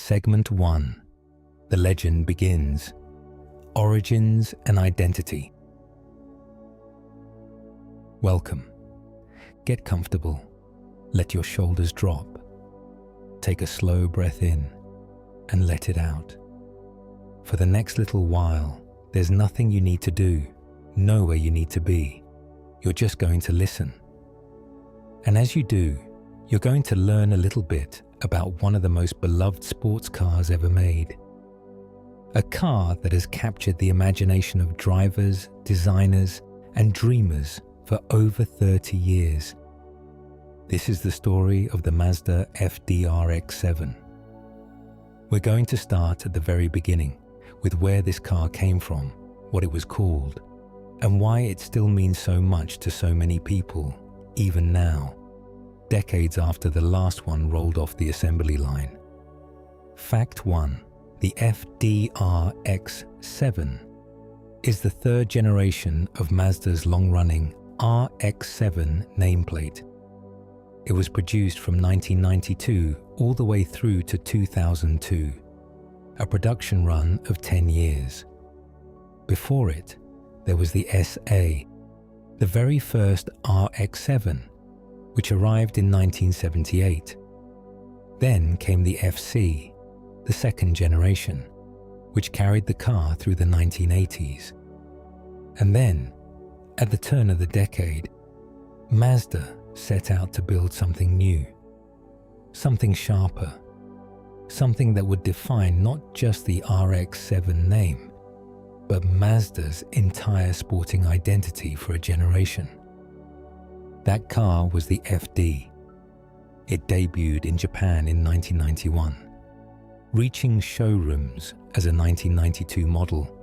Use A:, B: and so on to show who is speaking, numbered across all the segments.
A: Segment 1. The legend begins. Origins and identity. Welcome. Get comfortable. Let your shoulders drop. Take a slow breath in and let it out. For the next little while, there's nothing you need to do, nowhere you need to be. You're just going to listen. And as you do, you're going to learn a little bit about one of the most beloved sports cars ever made. A car that has captured the imagination of drivers, designers, and dreamers for over 30 years. This is the story of the Mazda FD RX-7. We're going to start at the very beginning, with where this car came from, what it was called, and why it still means so much to so many people, even now, decades after the last one rolled off the assembly line. Fact 1. The FD RX-7 is the third generation of Mazda's long-running RX-7 nameplate. It was produced from 1992 all the way through to 2002, a production run of 10 years. Before it, there was the SA, the very first RX-7, which arrived in 1978. Then came the FC, the second generation, which carried the car through the 1980s. And then, at the turn of the decade, Mazda set out to build something new, something sharper, something that would define not just the RX-7 name, but Mazda's entire sporting identity for a generation. That car was the FD. It debuted in Japan in 1991, reaching showrooms as a 1992 model,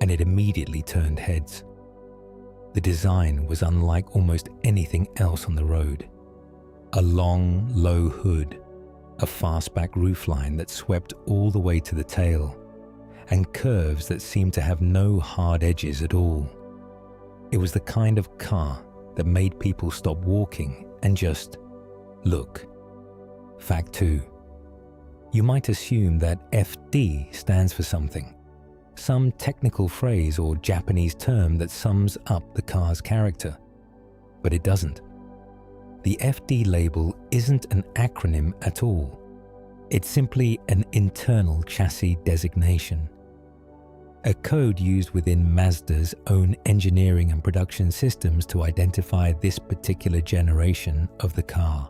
A: and it immediately turned heads. The design was unlike almost anything else on the road. A long, low hood, a fastback roofline that swept all the way to the tail, and curves that seemed to have no hard edges at all. It was the kind of car that made people stop walking and just look. Fact 2. You might assume that FD stands for something, some technical phrase or Japanese term that sums up the car's character, but it doesn't. The FD label isn't an acronym at all. It's simply an internal chassis designation, a code used within Mazda's own engineering and production systems to identify this particular generation of the car.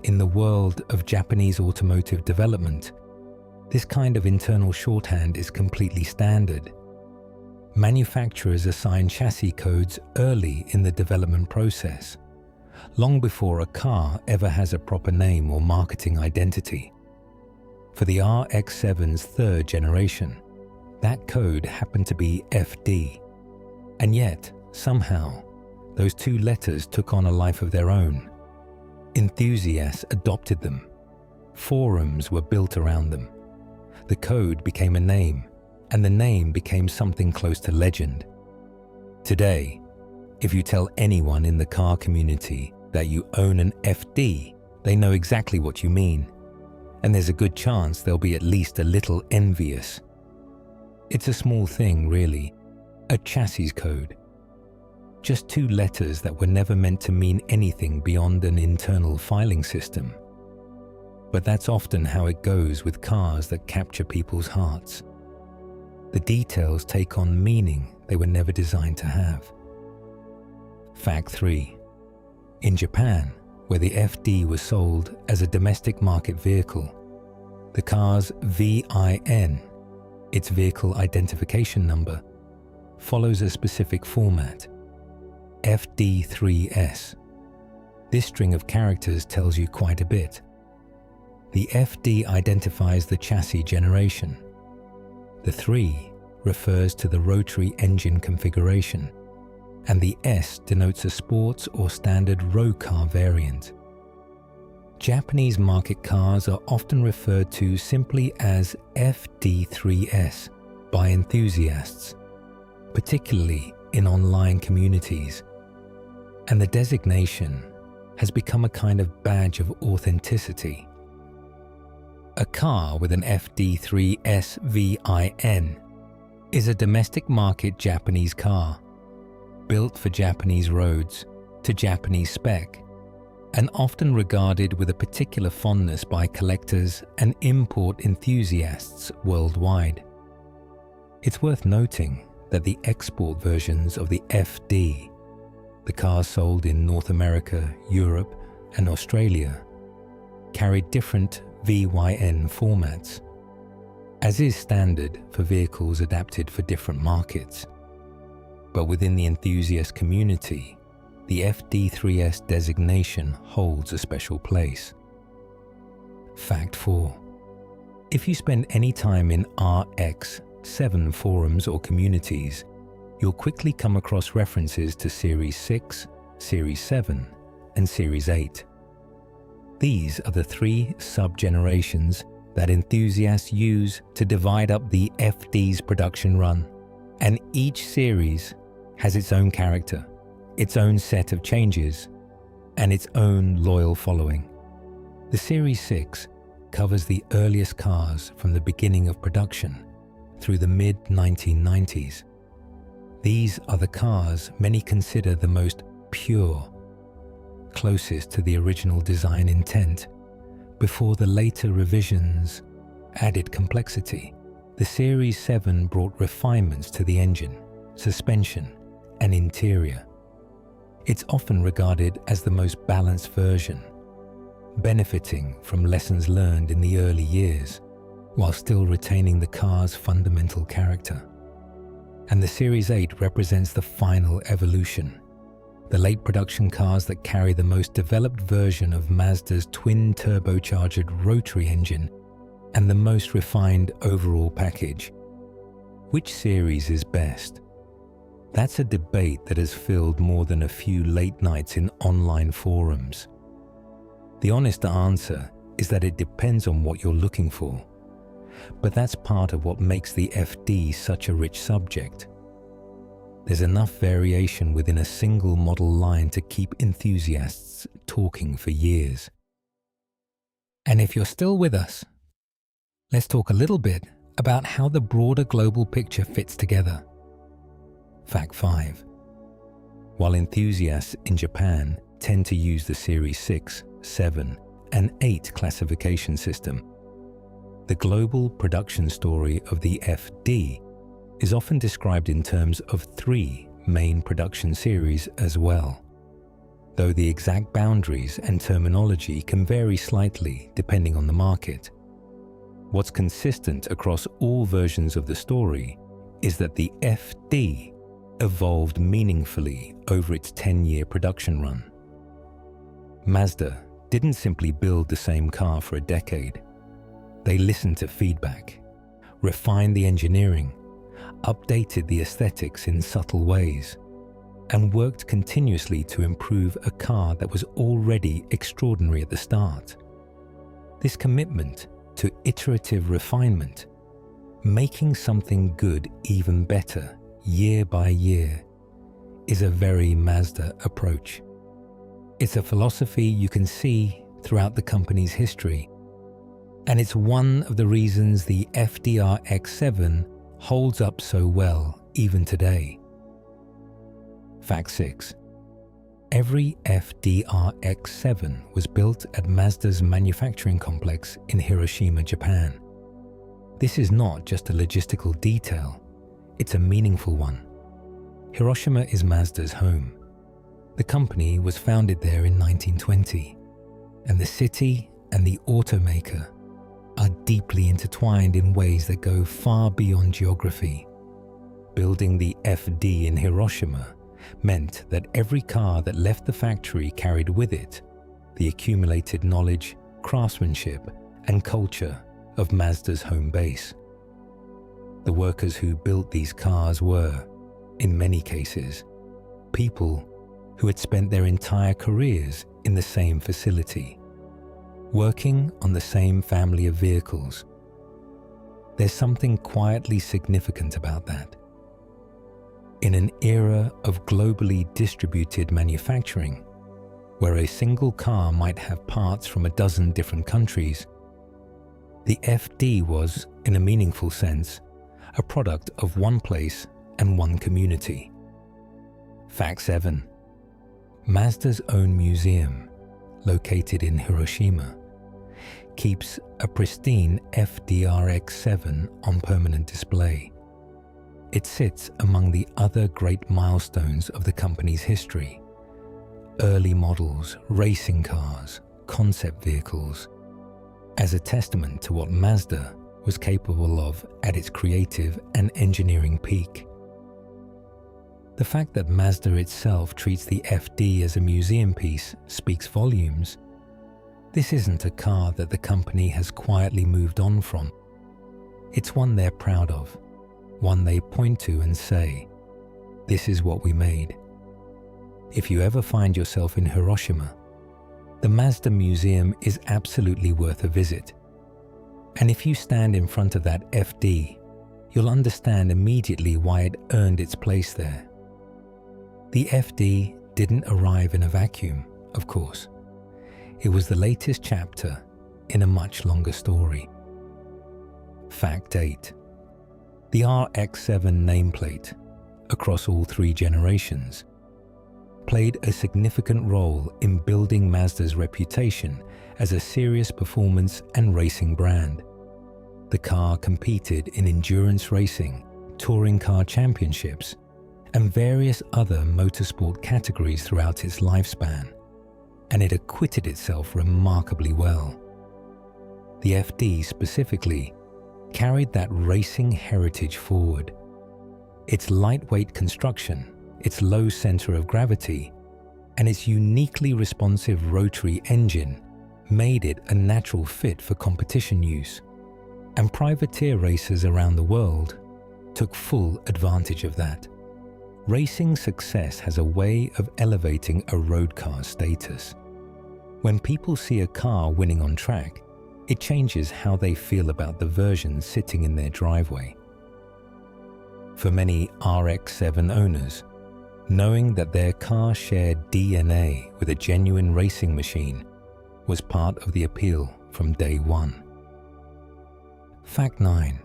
A: In the world of Japanese automotive development, this kind of internal shorthand is completely standard. Manufacturers assign chassis codes early in the development process, long before a car ever has a proper name or marketing identity. For the RX-7's third generation, that code happened to be FD, and yet, somehow, those two letters took on a life of their own. Enthusiasts adopted them. Forums were built around them. The code became a name, and the name became something close to legend. Today, if you tell anyone in the car community that you own an FD, they know exactly what you mean, and there's a good chance they'll be at least a little envious. It's a small thing, really, a chassis code. Just two letters that were never meant to mean anything beyond an internal filing system. But that's often how it goes with cars that capture people's hearts. The details take on meaning they were never designed to have. Fact 3. In Japan, where the FD was sold as a domestic market vehicle, the car's VIN, its vehicle identification number, follows a specific format, FD3S. This string of characters tells you quite a bit. The FD identifies the chassis generation. The 3 refers to the rotary engine configuration, and the S denotes a sports or standard road car variant. Japanese market cars are often referred to simply as FD3S by enthusiasts, particularly in online communities, and the designation has become a kind of badge of authenticity. A car with an FD3SVIN is a domestic market Japanese car, built for Japanese roads to Japanese spec, and often regarded with a particular fondness by collectors and import enthusiasts worldwide. It's worth noting that the export versions of the FD, the cars sold in North America, Europe, and Australia, carry different VYN formats, as is standard for vehicles adapted for different markets. But within the enthusiast community, the FD3S designation holds a special place. Fact 4. If you spend any time in RX-7 forums or communities, you'll quickly come across references to Series 6, Series 7, and Series 8. These are the three sub-generations that enthusiasts use to divide up the FD's production run, and each series has its own character, its own set of changes, and its own loyal following. The Series 6 covers the earliest cars from the beginning of production through the mid-1990s. These are the cars many consider the most pure, closest to the original design intent, before the later revisions added complexity. The Series 7 brought refinements to the engine, suspension, and interior. It's often regarded as the most balanced version, benefiting from lessons learned in the early years, while still retaining the car's fundamental character. And the Series 8 represents the final evolution, the late production cars that carry the most developed version of Mazda's twin-turbocharged rotary engine and the most refined overall package. Which series is best? That's a debate that has filled more than a few late nights in online forums. The honest answer is that it depends on what you're looking for. But that's part of what makes the FD such a rich subject. There's enough variation within a single model line to keep enthusiasts talking for years. And if you're still with us, let's talk a little bit about how the broader global picture fits together. Fact 5. While enthusiasts in Japan tend to use the Series 6, 7, and 8 classification system, the global production story of the FD is often described in terms of 3 main production series as well, though the exact boundaries and terminology can vary slightly depending on the market. What's consistent across all versions of the story is that the FD evolved meaningfully over its 10-year production run. Mazda didn't simply build the same car for a decade. They listened to feedback, refined the engineering, updated the aesthetics in subtle ways, and worked continuously to improve a car that was already extraordinary at the start. This commitment to iterative refinement, making something good even better year by year, is a very Mazda approach. It's a philosophy you can see throughout the company's history, and it's one of the reasons the FD RX-7 holds up so well even today. Fact 6. Every FD RX-7 was built at Mazda's manufacturing complex in Hiroshima, Japan. This is not just a logistical detail, it's a meaningful one. Hiroshima is Mazda's home. The company was founded there in 1920, and the city and the automaker are deeply intertwined in ways that go far beyond geography. Building the FD in Hiroshima meant that every car that left the factory carried with it the accumulated knowledge, craftsmanship, and culture of Mazda's home base. The workers who built these cars were, in many cases, people who had spent their entire careers in the same facility, working on the same family of vehicles. There's something quietly significant about that. In an era of globally distributed manufacturing, where a single car might have parts from a dozen different countries, The FD was, in a meaningful sense, a product of one place and one community. Fact 7. Mazda's own museum, located in Hiroshima, keeps a pristine FD RX-7 on permanent display. It sits among the other great milestones of the company's history: early models, racing cars, concept vehicles, as a testament to what Mazda was capable of at its creative and engineering peak. The fact that Mazda itself treats the FD as a museum piece speaks volumes. This isn't a car that the company has quietly moved on from. It's one they're proud of, one they point to and say, "This is what we made." If you ever find yourself in Hiroshima, the Mazda Museum is absolutely worth a visit. And if you stand in front of that FD, you'll understand immediately why it earned its place there. The FD didn't arrive in a vacuum, of course. It was the latest chapter in a much longer story. Fact 8. The RX-7 nameplate, across all 3 generations, played a significant role in building Mazda's reputation as a serious performance and racing brand. The car competed in endurance racing, touring car championships, and various other motorsport categories throughout its lifespan, and it acquitted itself remarkably well. The FD specifically carried that racing heritage forward. Its lightweight construction, its low center of gravity, and its uniquely responsive rotary engine made it a natural fit for competition use, and privateer racers around the world took full advantage of that. Racing success has a way of elevating a road car's status. When people see a car winning on track, it changes how they feel about the version sitting in their driveway. For many RX-7 owners, knowing that their car shared DNA with a genuine racing machine was part of the appeal from day one. Fact 9.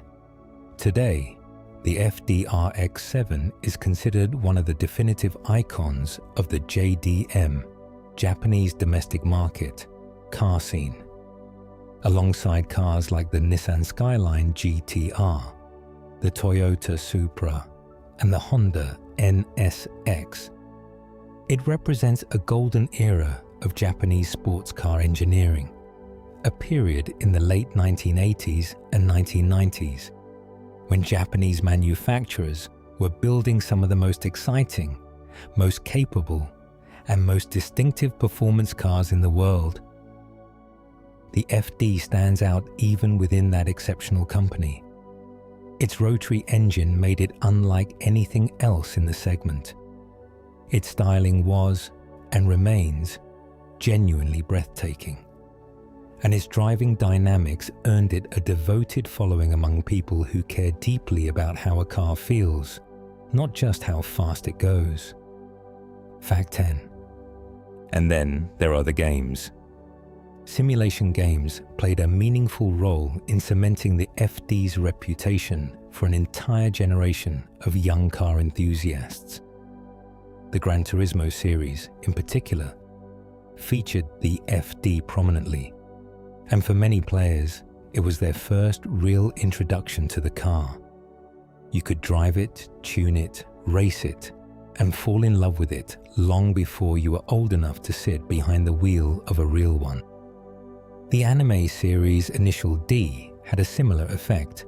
A: Today, the FD RX-7 is considered one of the definitive icons of the JDM, Japanese domestic market, car scene, alongside cars like the Nissan Skyline GTR, the Toyota Supra, and the Honda NSX. It represents a golden era of Japanese sports car engineering, a period in the late 1980s and 1990s when Japanese manufacturers were building some of the most exciting, most capable, and most distinctive performance cars in the world. The FD stands out even within that exceptional company. Its rotary engine made it unlike anything else in the segment. Its styling was, and remains, genuinely breathtaking. And its driving dynamics earned it a devoted following among people who care deeply about how a car feels, not just how fast it goes. Fact 10. And then there are the games. Simulation games played a meaningful role in cementing the FD's reputation for an entire generation of young car enthusiasts. The Gran Turismo series, in particular, featured the FD prominently, and for many players, it was their first real introduction to the car. You could drive it, tune it, race it, and fall in love with it long before you were old enough to sit behind the wheel of a real one. The anime series Initial D had a similar effect,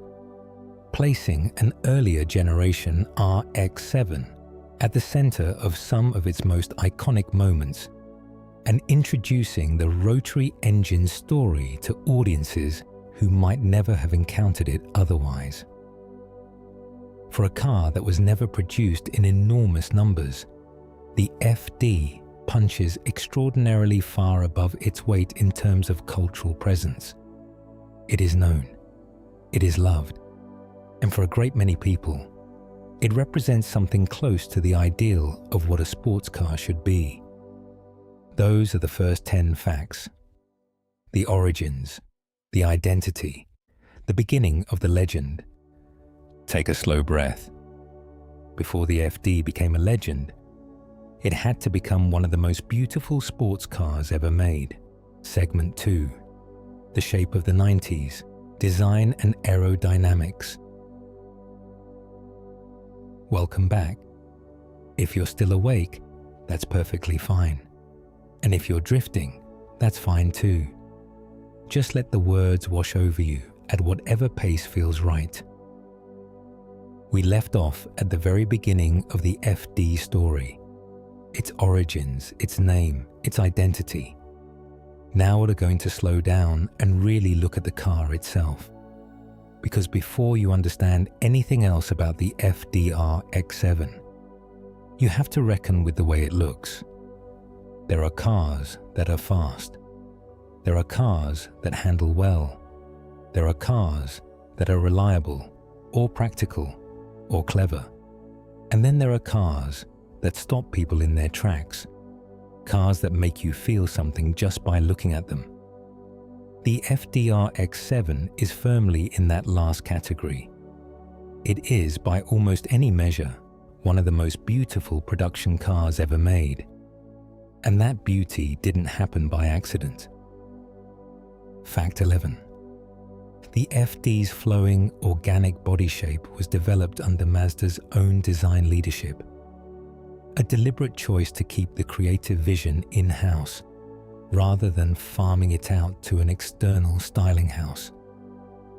A: placing an earlier generation RX-7 at the center of some of its most iconic moments and introducing the rotary engine story to audiences who might never have encountered it otherwise. For a car that was never produced in enormous numbers, the FD punches extraordinarily far above its weight in terms of cultural presence. It is known, it is loved, and for a great many people, it represents something close to the ideal of what a sports car should be. Those are the first 10 facts. The origins, the identity, the beginning of the legend. Take a slow breath. Before the FD became a legend, it had to become one of the most beautiful sports cars ever made. Segment 2. The shape of the 90s, design and aerodynamics. Welcome back. If you're still awake, that's perfectly fine. And if you're drifting, that's fine too. Just let the words wash over you at whatever pace feels right. We left off at the very beginning of the FD story. Its origins, its name, its identity. Now we're going to slow down and really look at the car itself. Because before you understand anything else about the FD RX-7, you have to reckon with the way it looks. There are cars that are fast. There are cars that handle well. There are cars that are reliable, or practical, or clever. And then there are cars that stop people in their tracks. Cars that make you feel something just by looking at them. The FD RX-7 is firmly in that last category. It is, by almost any measure, one of the most beautiful production cars ever made. And that beauty didn't happen by accident. Fact 11. The FD's flowing, organic body shape was developed under Mazda's own design leadership. A deliberate choice to keep the creative vision in-house, rather than farming it out to an external styling house,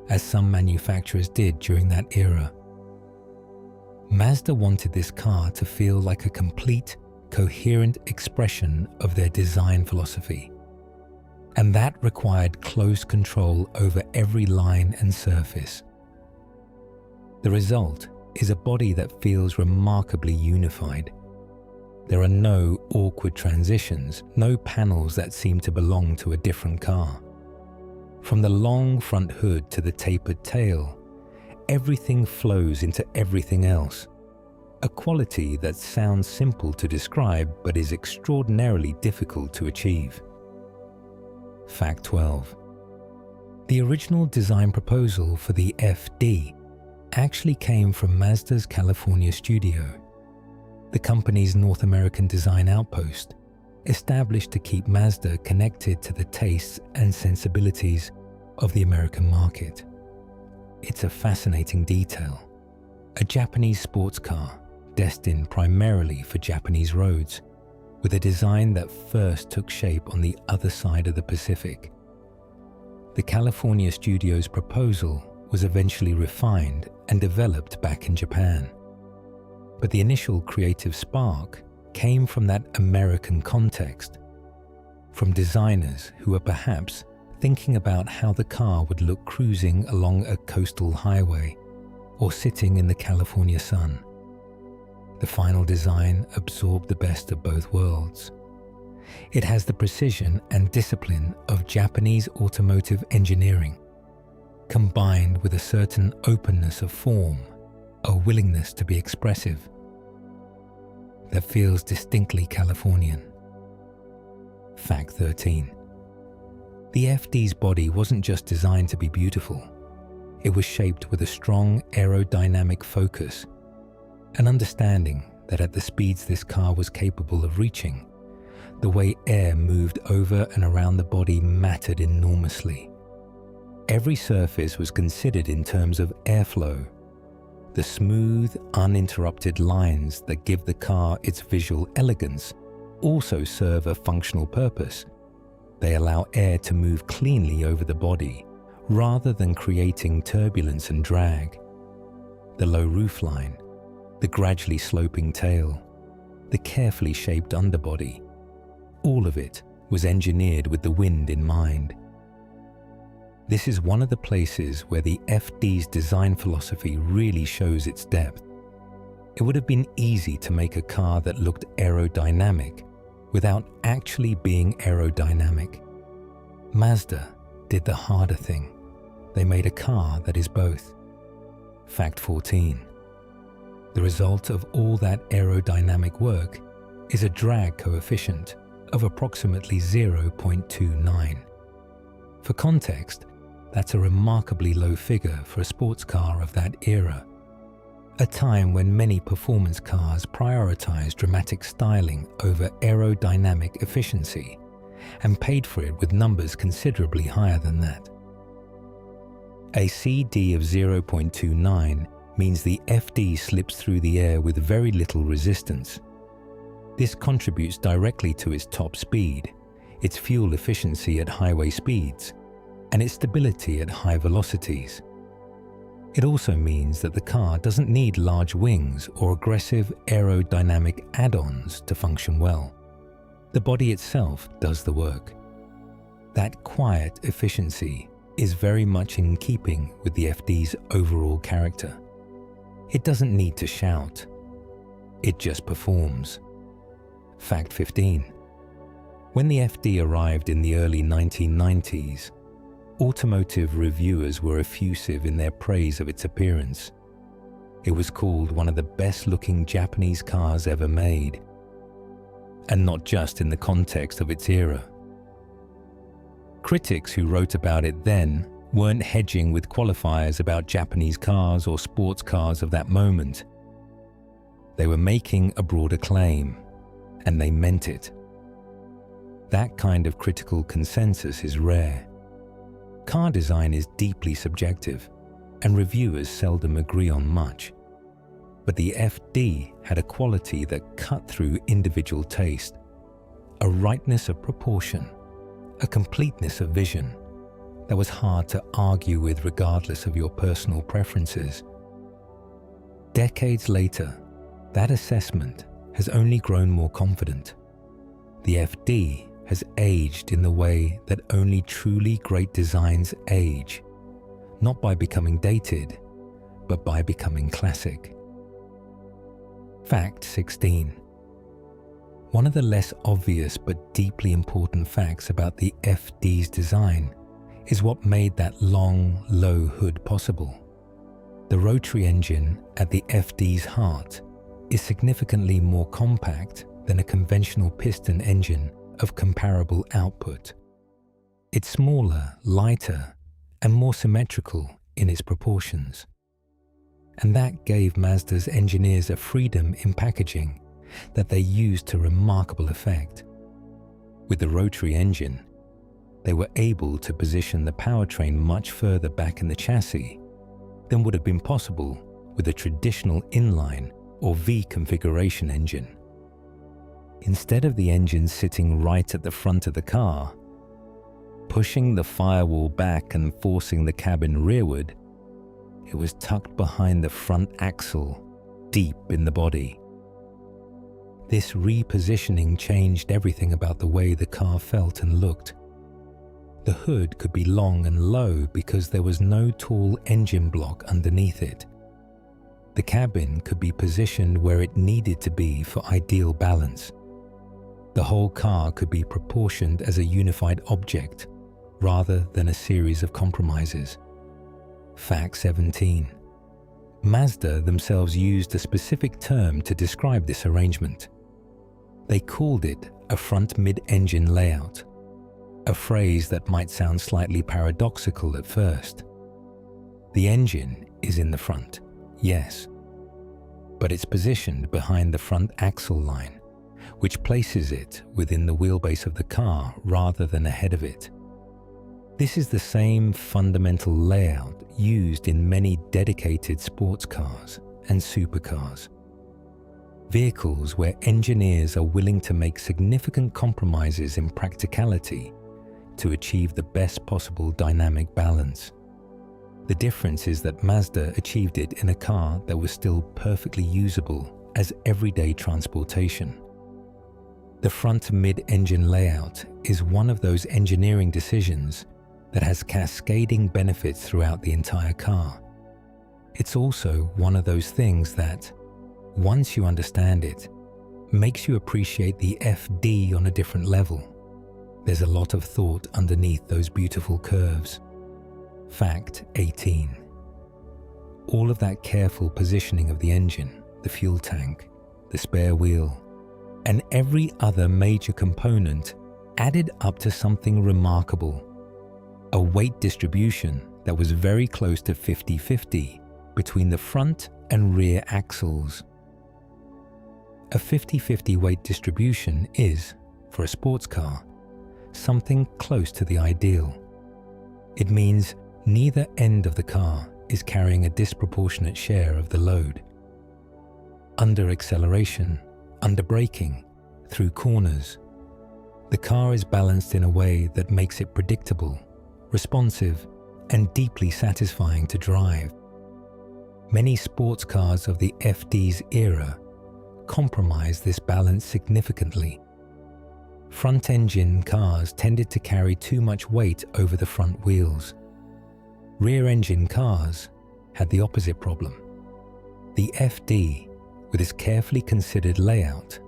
A: as some manufacturers did during that era. Mazda wanted this car to feel like a complete, coherent expression of their design philosophy. And that required close control over every line and surface. The result is a body that feels remarkably unified. There are no awkward transitions, no panels that seem to belong to a different car. From the long front hood to the tapered tail, everything flows into everything else. A quality that sounds simple to describe but is extraordinarily difficult to achieve. Fact 12. The original design proposal for the FD actually came from Mazda's California studio, the company's North American design outpost, established to keep Mazda connected to the tastes and sensibilities of the American market. It's a fascinating detail. A Japanese sports car destined primarily for Japanese roads, with a design that first took shape on the other side of the Pacific. The California studio's proposal was eventually refined and developed back in Japan. But the initial creative spark came from that American context, from designers who were perhaps thinking about how the car would look cruising along a coastal highway or sitting in the California sun. The final design absorbed the best of both worlds. It has the precision and discipline of Japanese automotive engineering, combined with a certain openness of form, a willingness to be expressive, that feels distinctly Californian. Fact 13. The FD's body wasn't just designed to be beautiful. It was shaped with a strong aerodynamic focus, an understanding that at the speeds this car was capable of reaching, the way air moved over and around the body mattered enormously. Every surface was considered in terms of airflow. The smooth, uninterrupted lines that give the car its visual elegance also serve a functional purpose. They allow air to move cleanly over the body, rather than creating turbulence and drag. The low roofline, the gradually sloping tail, the carefully shaped underbody, all of it was engineered with the wind in mind. This is one of the places where the FD's design philosophy really shows its depth. It would have been easy to make a car that looked aerodynamic without actually being aerodynamic. Mazda did the harder thing. They made a car that is both. Fact 14. The result of all that aerodynamic work is a drag coefficient of approximately 0.29. For context, that's a remarkably low figure for a sports car of that era, a time when many performance cars prioritized dramatic styling over aerodynamic efficiency and paid for it with numbers considerably higher than that. A CD of 0.29 means the FD slips through the air with very little resistance. This contributes directly to its top speed, its fuel efficiency at highway speeds, and its stability at high velocities. It also means that the car doesn't need large wings or aggressive aerodynamic add-ons to function well. The body itself does the work. That quiet efficiency is very much in keeping with the FD's overall character. It doesn't need to shout. It just performs. Fact 15. When the FD arrived in the early 1990s, automotive reviewers were effusive in their praise of its appearance. It was called one of the best-looking Japanese cars ever made, and not just in the context of its era. Critics who wrote about it then weren't hedging with qualifiers about Japanese cars or sports cars of that moment. They were making a broader claim, and they meant it. That kind of critical consensus is rare. Car design is deeply subjective, and reviewers seldom agree on much. But the FD had a quality that cut through individual taste, a rightness of proportion, a completeness of vision that was hard to argue with regardless of your personal preferences. Decades later, that assessment has only grown more confident. The FD has aged in the way that only truly great designs age, not by becoming dated, but by becoming classic. Fact 16. One of the less obvious but deeply important facts about the FD's design is what made that long, low hood possible. The rotary engine at the FD's heart is significantly more compact than a conventional piston engine of comparable output. It's smaller, lighter, and more symmetrical in its proportions. And that gave Mazda's engineers a freedom in packaging that they used to remarkable effect. With the rotary engine, they were able to position the powertrain much further back in the chassis than would have been possible with a traditional inline or V configuration engine. Instead of the engine sitting right at the front of the car, pushing the firewall back and forcing the cabin rearward, it was tucked behind the front axle, deep in the body. This repositioning changed everything about the way the car felt and looked. The hood could be long and low because there was no tall engine block underneath it. The cabin could be positioned where it needed to be for ideal balance. The whole car could be proportioned as a unified object rather than a series of compromises. Fact 17. Mazda themselves used a specific term to describe this arrangement. They called it a front mid-engine layout, a phrase that might sound slightly paradoxical at first. The engine is in the front, yes, but it's positioned behind the front axle line, which places it within the wheelbase of the car rather than ahead of it. This is the same fundamental layout used in many dedicated sports cars and supercars. Vehicles where engineers are willing to make significant compromises in practicality to achieve the best possible dynamic balance. The difference is that Mazda achieved it in a car that was still perfectly usable as everyday transportation. The front mid-engine layout is one of those engineering decisions that has cascading benefits throughout the entire car. It's also one of those things that, once you understand it, makes you appreciate the FD on a different level. There's a lot of thought underneath those beautiful curves. Fact 18. All of that careful positioning of the engine, the fuel tank, the spare wheel, and every other major component added up to something remarkable. a weight distribution that was very close to 50-50 between the front and rear axles. A 50-50 weight distribution is, for a sports car, something close to the ideal. It means neither end of the car is carrying a disproportionate share of the load. Under acceleration, under braking, through corners, the car is balanced in a way that makes it predictable, responsive, and deeply satisfying to drive. Many sports cars of the FD's era compromise this balance significantly. Front-engine cars tended to carry too much weight over the front wheels. Rear-engine cars had the opposite problem. The FD, with its carefully considered layout,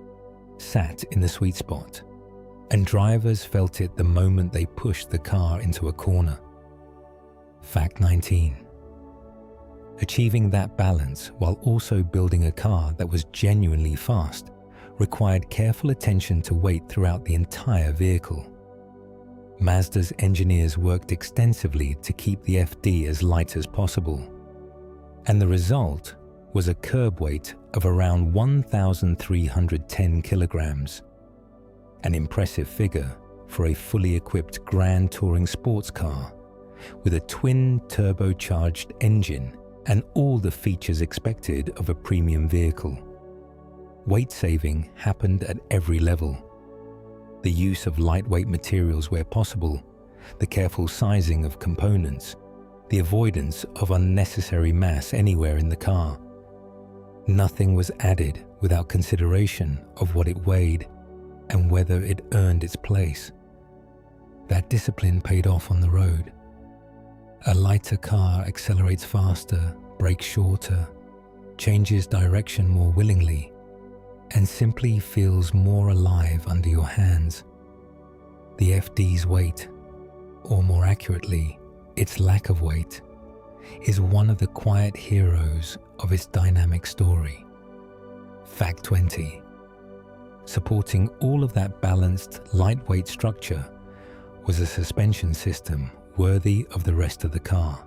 A: sat in the sweet spot, and drivers felt it the moment they pushed the car into a corner. Fact 19. Achieving that balance while also building a car that was genuinely fast required careful attention to weight throughout the entire vehicle. Mazda's engineers worked extensively to keep the FD as light as possible, and the result was a curb weight of around 1,310 kilograms, an impressive figure for a fully equipped Grand Touring sports car with a twin turbocharged engine and all the features expected of a premium vehicle. Weight saving happened at every level. The use of lightweight materials where possible, the careful sizing of components, the avoidance of unnecessary mass anywhere in the car. Nothing was added without consideration of what it weighed and whether it earned its place. That discipline paid off on the road. A lighter car accelerates faster, brakes shorter, changes direction more willingly, and simply feels more alive under your hands. The FD's weight, or more accurately, its lack of weight, is one of the quiet heroes of its dynamic story. Fact 20. Supporting all of that balanced, lightweight structure was a suspension system worthy of the rest of the car.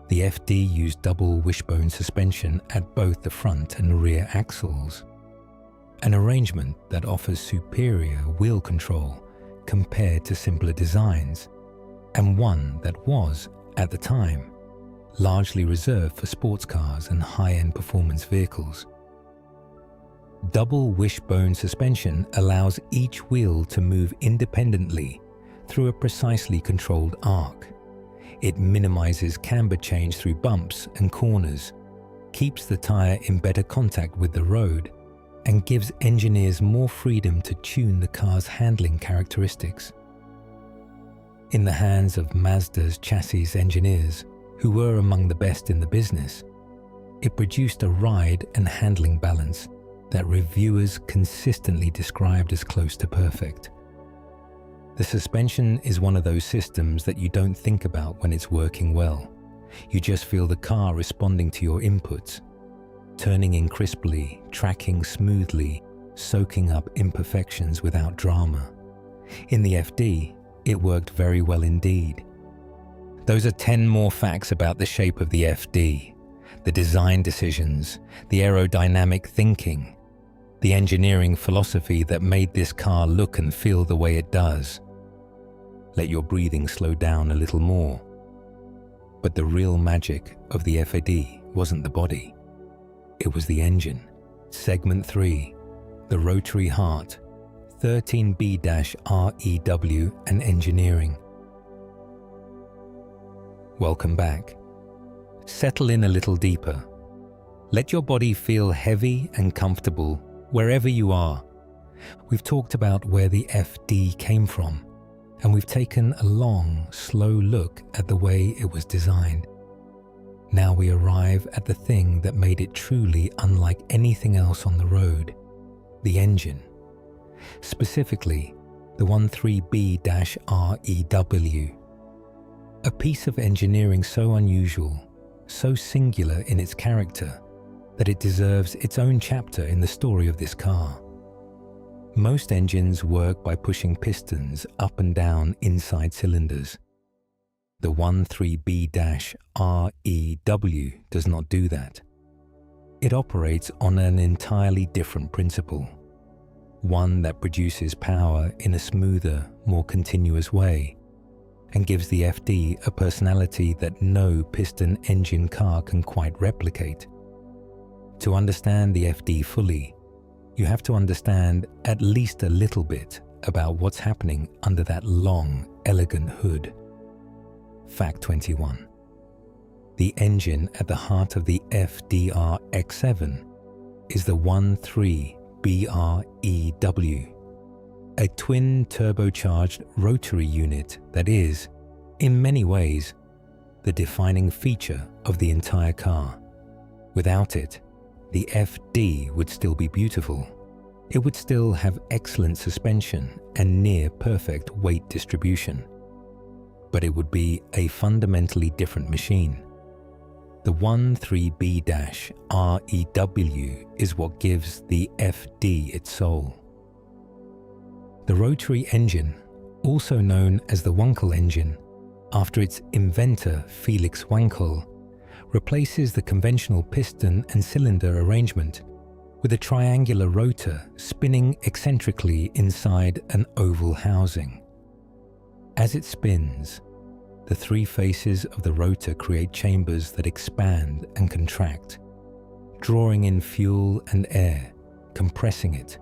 A: The FD used double wishbone suspension at both the front and rear axles, an arrangement that offers superior wheel control compared to simpler designs, and one that was, at the time, largely reserved for sports cars and high-end performance vehicles. Double wishbone suspension allows each wheel to move independently through a precisely controlled arc. It minimizes camber change through bumps and corners, keeps the tire in better contact with the road, and gives engineers more freedom to tune the car's handling characteristics. In the hands of Mazda's chassis engineers, who were among the best in the business, it produced a ride and handling balance that reviewers consistently described as close to perfect. The suspension is one of those systems that you don't think about when it's working well. You just feel the car responding to your inputs, turning in crisply, tracking smoothly, soaking up imperfections without drama. In the FD, it worked very well indeed. Those are 10 more facts about the shape of the FD, the design decisions, the aerodynamic thinking, the engineering philosophy that made this car look and feel the way it does. Let your breathing slow down a little more. But the real magic of the FD wasn't the body. It was the engine, segment 3, the rotary heart, 13B-REW and engineering. Welcome back. Settle in a little deeper. Let your body feel heavy and comfortable wherever you are. We've talked about where the FD came from, and we've taken a long, slow look at the way it was designed. Now we arrive at the thing that made it truly unlike anything else on the road, the engine. Specifically, the 13B-REW. A piece of engineering so unusual, so singular in its character, that it deserves its own chapter in the story of this car. Most engines work by pushing pistons up and down inside cylinders. The 13B-REW does not do that. It operates on an entirely different principle, one that produces power in a smoother, more continuous way, and gives the FD a personality that no piston engine car can quite replicate. To understand the FD fully, you have to understand at least a little bit about what's happening under that long, elegant hood. Fact 21. The engine at the heart of the FD RX-7 is the 13BREW, a twin turbocharged rotary unit that is, in many ways, the defining feature of the entire car. Without it, the FD would still be beautiful. It would still have excellent suspension and near perfect weight distribution. But it would be a fundamentally different machine. The 13B-REW is what gives the FD its soul. The rotary engine, also known as the Wankel engine, after its inventor Felix Wankel, replaces the conventional piston and cylinder arrangement with a triangular rotor spinning eccentrically inside an oval housing. As it spins, the three faces of the rotor create chambers that expand and contract, drawing in fuel and air, compressing it,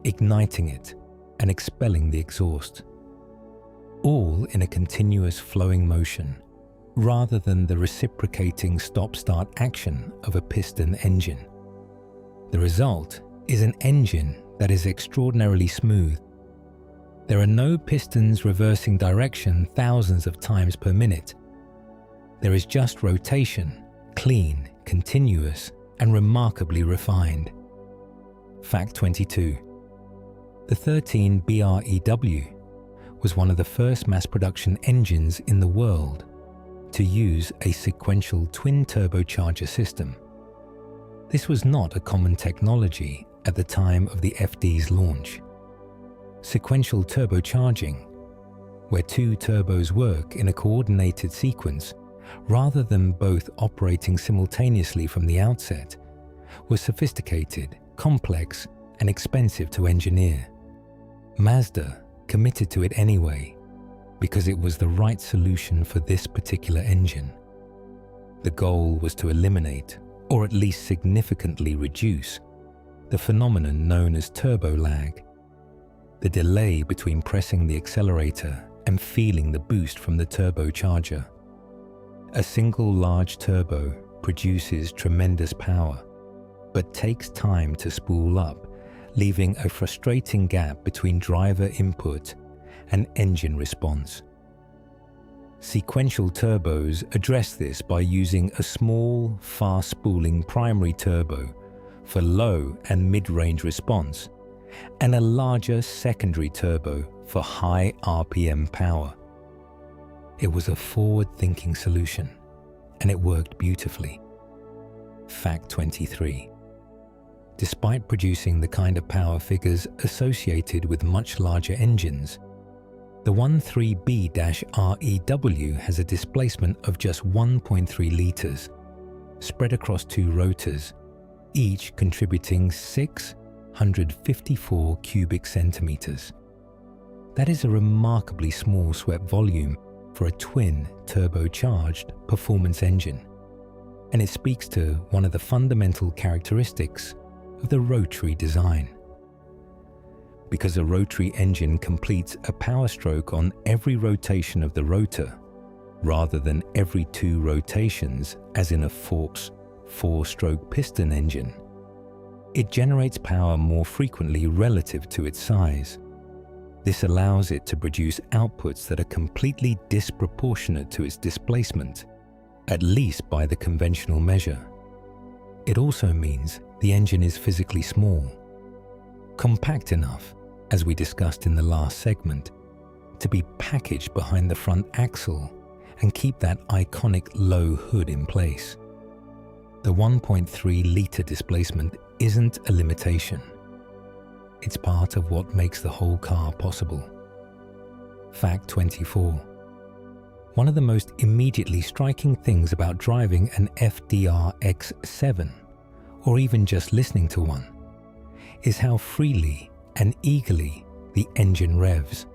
A: igniting it, and expelling the exhaust, all in a continuous flowing motion, rather than the reciprocating stop-start action of a piston engine. The result is an engine that is extraordinarily smooth. There are no pistons reversing direction thousands of times per minute. There is just rotation, clean, continuous, and remarkably refined. Fact 22. The 13BREW was one of the first mass-production engines in the world to use a sequential twin turbocharger system. This was not a common technology at the time of the FD's launch. Sequential turbocharging, where two turbos work in a coordinated sequence rather than both operating simultaneously from the outset, was sophisticated, complex, and expensive to engineer. Mazda committed to it anyway, because it was the right solution for this particular engine. The goal was to eliminate, or at least significantly reduce, the phenomenon known as turbo lag, the delay between pressing the accelerator and feeling the boost from the turbocharger. A single large turbo produces tremendous power, but takes time to spool up, leaving a frustrating gap between driver input and engine response. Sequential turbos address this by using a small, fast-spooling primary turbo for low and mid-range response, and a larger secondary turbo for high RPM power. It was a forward-thinking solution, and it worked beautifully. Fact 23. Despite producing the kind of power figures associated with much larger engines, the 13B-REW has a displacement of just 1.3 litres, spread across two rotors, each contributing 654 cubic centimetres. That is a remarkably small swept volume for a twin turbocharged performance engine, and it speaks to one of the fundamental characteristics of the rotary design. Because a rotary engine completes a power stroke on every rotation of the rotor, rather than every two rotations as in a forks four-stroke piston engine, it generates power more frequently relative to its size. This allows it to produce outputs that are completely disproportionate to its displacement, at least by the conventional measure. It also means the engine is physically small, compact enough, as we discussed in the last segment, to be packaged behind the front axle and keep that iconic low hood in place. The 1.3 litre displacement isn't a limitation. It's part of what makes the whole car possible. Fact 24. One of the most immediately striking things about driving an FD RX-7, or even just listening to one, is how freely and eagerly the engine revs.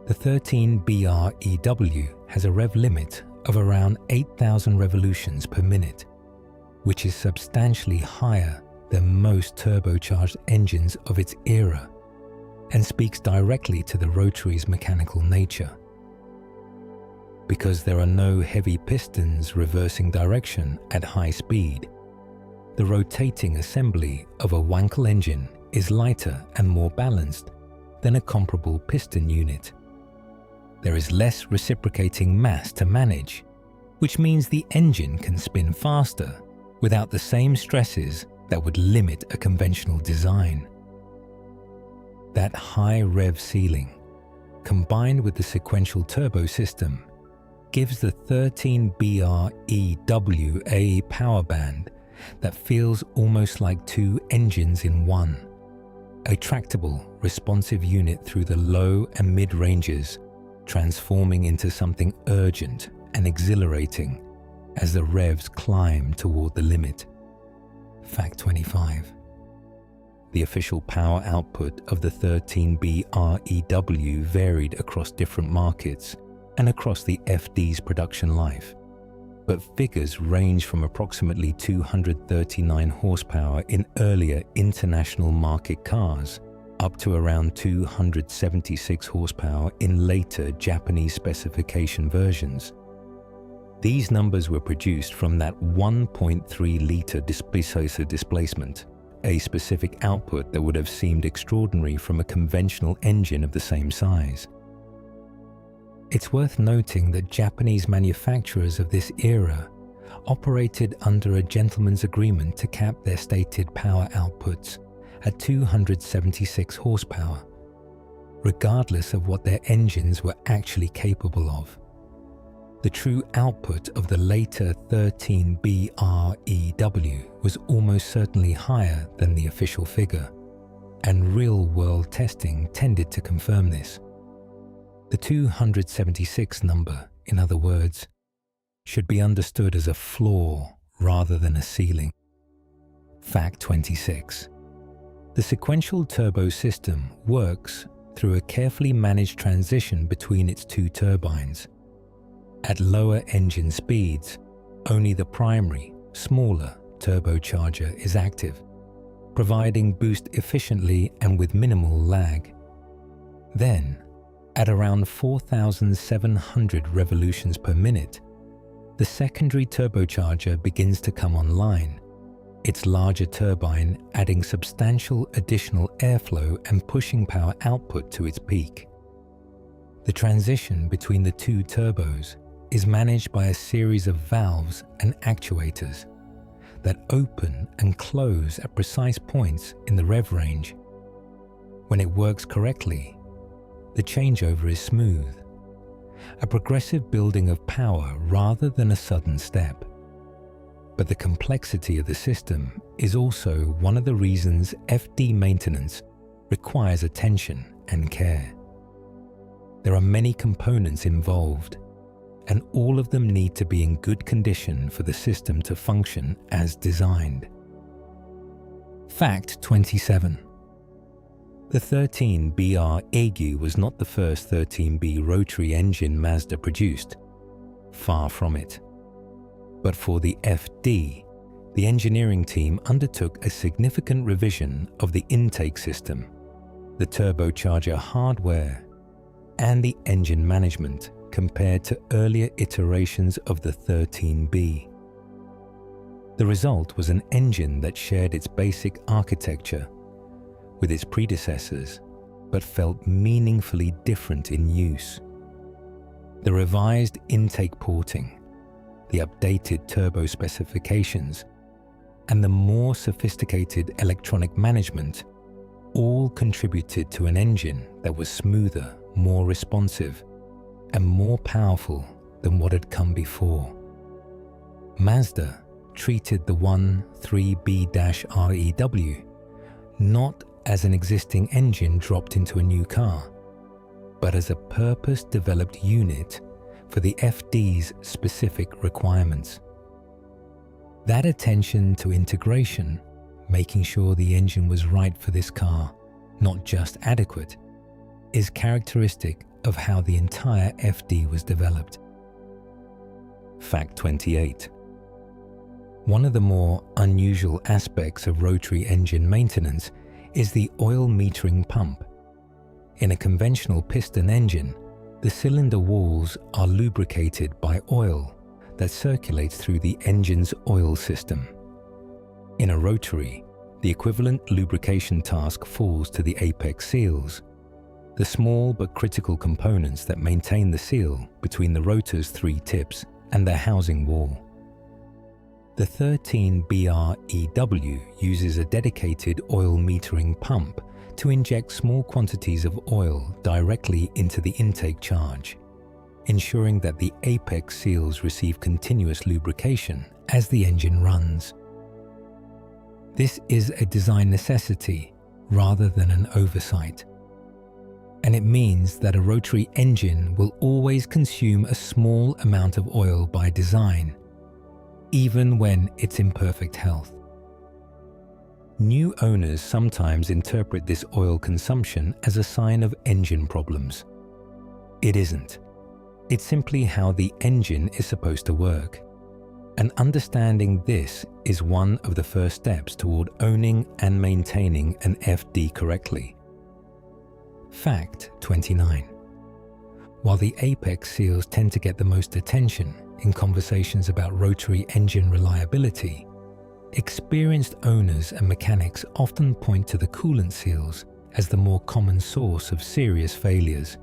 A: The 13BREW has a rev limit of around 8,000 revolutions per minute, which is substantially higher than most turbocharged engines of its era, and speaks directly to the rotary's mechanical nature. Because there are no heavy pistons reversing direction at high speed, the rotating assembly of a Wankel engine is lighter and more balanced than a comparable piston unit. There is less reciprocating mass to manage, which means the engine can spin faster without the same stresses that would limit a conventional design. That high rev ceiling, combined with the sequential turbo system, gives the 13BREW a power band that feels almost like two engines in one, a tractable, responsive unit through the low and mid ranges, transforming into something urgent and exhilarating as the revs climb toward the limit. Fact 25. The official power output of the 13BREW varied across different markets and across the FD's production life, but figures range from approximately 239 horsepower in earlier international market cars up to around 276 horsepower in later Japanese specification versions. These numbers were produced from that 1.3-litre displacement, a specific output that would have seemed extraordinary from a conventional engine of the same size. It's worth noting that Japanese manufacturers of this era operated under a gentleman's agreement to cap their stated power outputs at 276 horsepower, regardless of what their engines were actually capable of. The true output of the later 13BREW was almost certainly higher than the official figure, and real-world testing tended to confirm this. The 276 number, in other words, should be understood as a floor rather than a ceiling. Fact 26. The sequential turbo system works through a carefully managed transition between its two turbines. At lower engine speeds, only the primary, smaller turbocharger is active, providing boost efficiently and with minimal lag. Then, at around 4,700 revolutions per minute, the secondary turbocharger begins to come online, its larger turbine adding substantial additional airflow and pushing power output to its peak. The transition between the two turbos is managed by a series of valves and actuators that open and close at precise points in the rev range. When it works correctly, the changeover is smooth, a progressive building of power rather than a sudden step. But the complexity of the system is also one of the reasons FD maintenance requires attention and care. There are many components involved, and all of them need to be in good condition for the system to function as designed. Fact 27. The 13BREW was not the first 13B rotary engine Mazda produced. Far from it. But for the FD, the engineering team undertook a significant revision of the intake system, the turbocharger hardware, and the engine management compared to earlier iterations of the 13B. The result was an engine that shared its basic architecture with its predecessors, but felt meaningfully different in use. The revised intake porting, the updated turbo specifications, and the more sophisticated electronic management all contributed to an engine that was smoother, more responsive, and more powerful than what had come before. Mazda treated the 13B-REW not as an existing engine dropped into a new car, but as a purpose-developed unit for the FD's specific requirements. That attention to integration, making sure the engine was right for this car, not just adequate, is characteristic of how the entire FD was developed. Fact 28. One of the more unusual aspects of rotary engine maintenance is the oil metering pump. In a conventional piston engine, the cylinder walls are lubricated by oil that circulates through the engine's oil system. In a rotary, the equivalent lubrication task falls to the apex seals, the small but critical components that maintain the seal between the rotor's three tips and their housing wall. The 13BREW uses a dedicated oil metering pump to inject small quantities of oil directly into the intake charge, ensuring that the apex seals receive continuous lubrication as the engine runs. This is a design necessity rather than an oversight, and it means that a rotary engine will always consume a small amount of oil by design, even when it's in perfect health. New owners sometimes interpret this oil consumption as a sign of engine problems. It isn't. It's simply how the engine is supposed to work. And understanding this is one of the first steps toward owning and maintaining an FD correctly. Fact 29. While the apex seals tend to get the most attention in conversations about rotary engine reliability, experienced owners and mechanics often point to the coolant seals as the more common source of serious failures.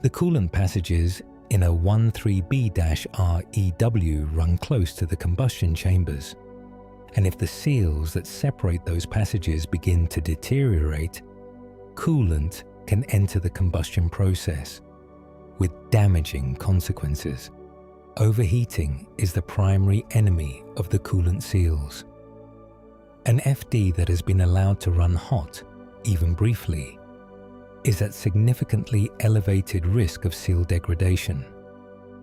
A: The coolant passages in a 13B-REW run close to the combustion chambers, and if the seals that separate those passages begin to deteriorate, coolant can enter the combustion process, with damaging consequences. Overheating is the primary enemy of the coolant seals. An FD that has been allowed to run hot, even briefly, is at significantly elevated risk of seal degradation.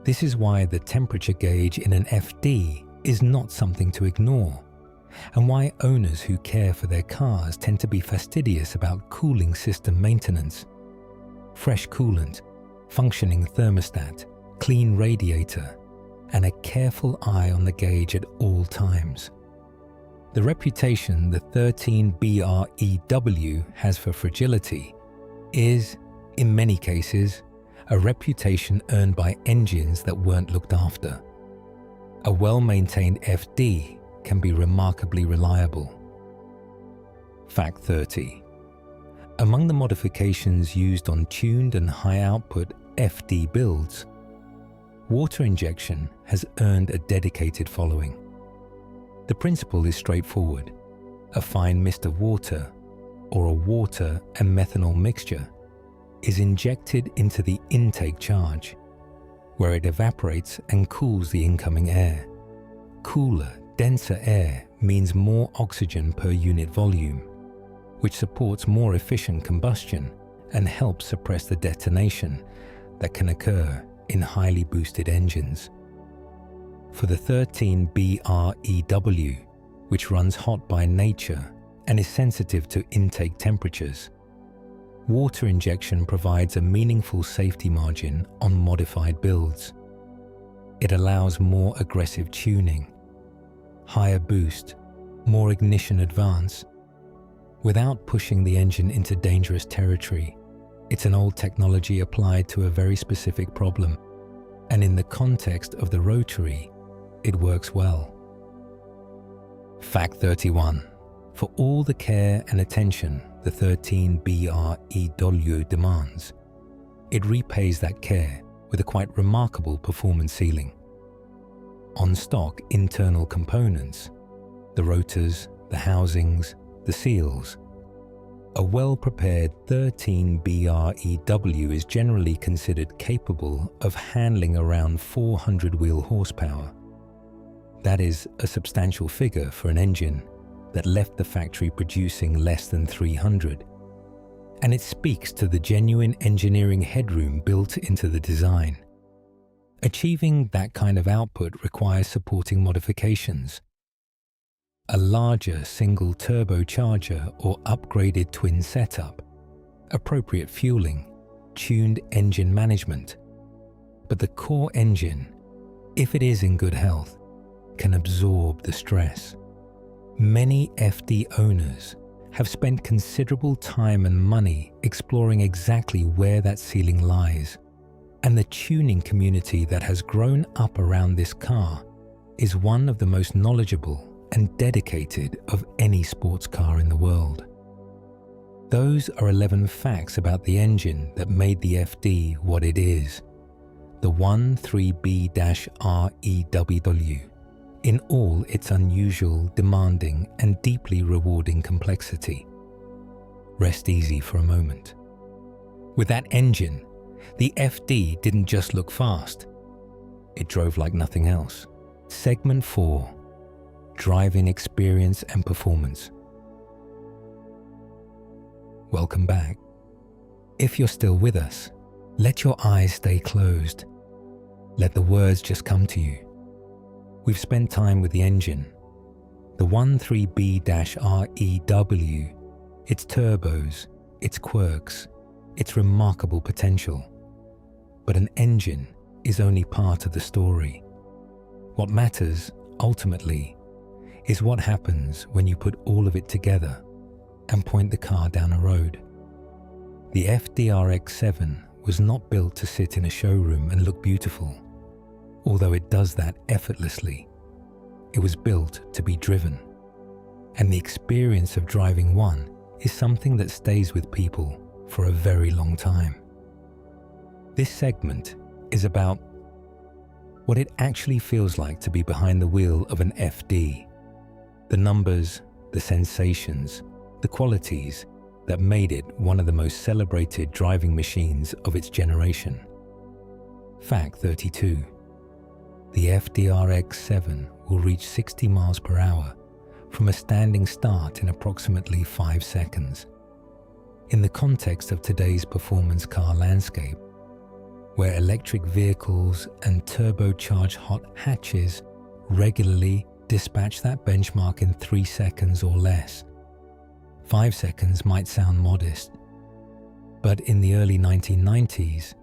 A: This is why the temperature gauge in an FD is not something to ignore, and why owners who care for their cars tend to be fastidious about cooling system maintenance. Fresh coolant, functioning thermostat, clean radiator, and a careful eye on the gauge at all times. The reputation the 13BREW has for fragility is, in many cases, a reputation earned by engines that weren't looked after. A well-maintained FD can be remarkably reliable. Fact 30. Among the modifications used on tuned and high-output FD builds, water injection has earned a dedicated following. The principle is straightforward. A fine mist of water, or a water and methanol mixture, is injected into the intake charge, where it evaporates and cools the incoming air. Cooler, denser air means more oxygen per unit volume, which supports more efficient combustion and helps suppress the detonation that can occur in highly boosted engines. For the 13BREW, which runs hot by nature and is sensitive to intake temperatures, water injection provides a meaningful safety margin on modified builds. It allows more aggressive tuning, higher boost, more ignition advance, without pushing the engine into dangerous territory. It's an old technology applied to a very specific problem, and in the context of the rotary, it works well. Fact 31. For all the care and attention the 13BREW demands, it repays that care with a quite remarkable performance ceiling. On stock internal components, the rotors, the housings, the seals, a well-prepared 13BREW is generally considered capable of handling around 400 wheel horsepower. That is a substantial figure for an engine that left the factory producing less than 300, and it speaks to the genuine engineering headroom built into the design. Achieving that kind of output requires supporting modifications. A larger single turbocharger or upgraded twin setup, appropriate fueling, tuned engine management. But the core engine, if it is in good health, can absorb the stress. Many FD owners have spent considerable time and money exploring exactly where that ceiling lies, and the tuning community that has grown up around this car is one of the most knowledgeable and dedicated of any sports car in the world. Those are 11 facts about the engine that made the FD what it is, the 13B-REWW, in all its unusual, demanding, and deeply rewarding complexity. Rest easy for a moment. With that engine, the FD didn't just look fast, it drove like nothing else. Segment 4. Driving experience and performance. Welcome back. If you're still with us, let your eyes stay closed. Let the words just come to you. We've spent time with the engine, the 13B-REW, its turbos, its quirks, its remarkable potential. But an engine is only part of the story. What matters, ultimately, is what happens when you put all of it together and point the car down a road. The FD RX-7 was not built to sit in a showroom and look beautiful, although it does that effortlessly. It was built to be driven, and the experience of driving one is something that stays with people for a very long time. This segment is about what it actually feels like to be behind the wheel of an FD, the numbers, the sensations, the qualities that made it one of the most celebrated driving machines of its generation. Fact 32. The FD RX-7 will reach 60 miles per hour from a standing start in approximately 5 seconds. In the context of today's performance car landscape, where electric vehicles and turbocharged hot hatches regularly dispatch that benchmark in 3 seconds or less, 5 seconds might sound modest, but in the early 1990s,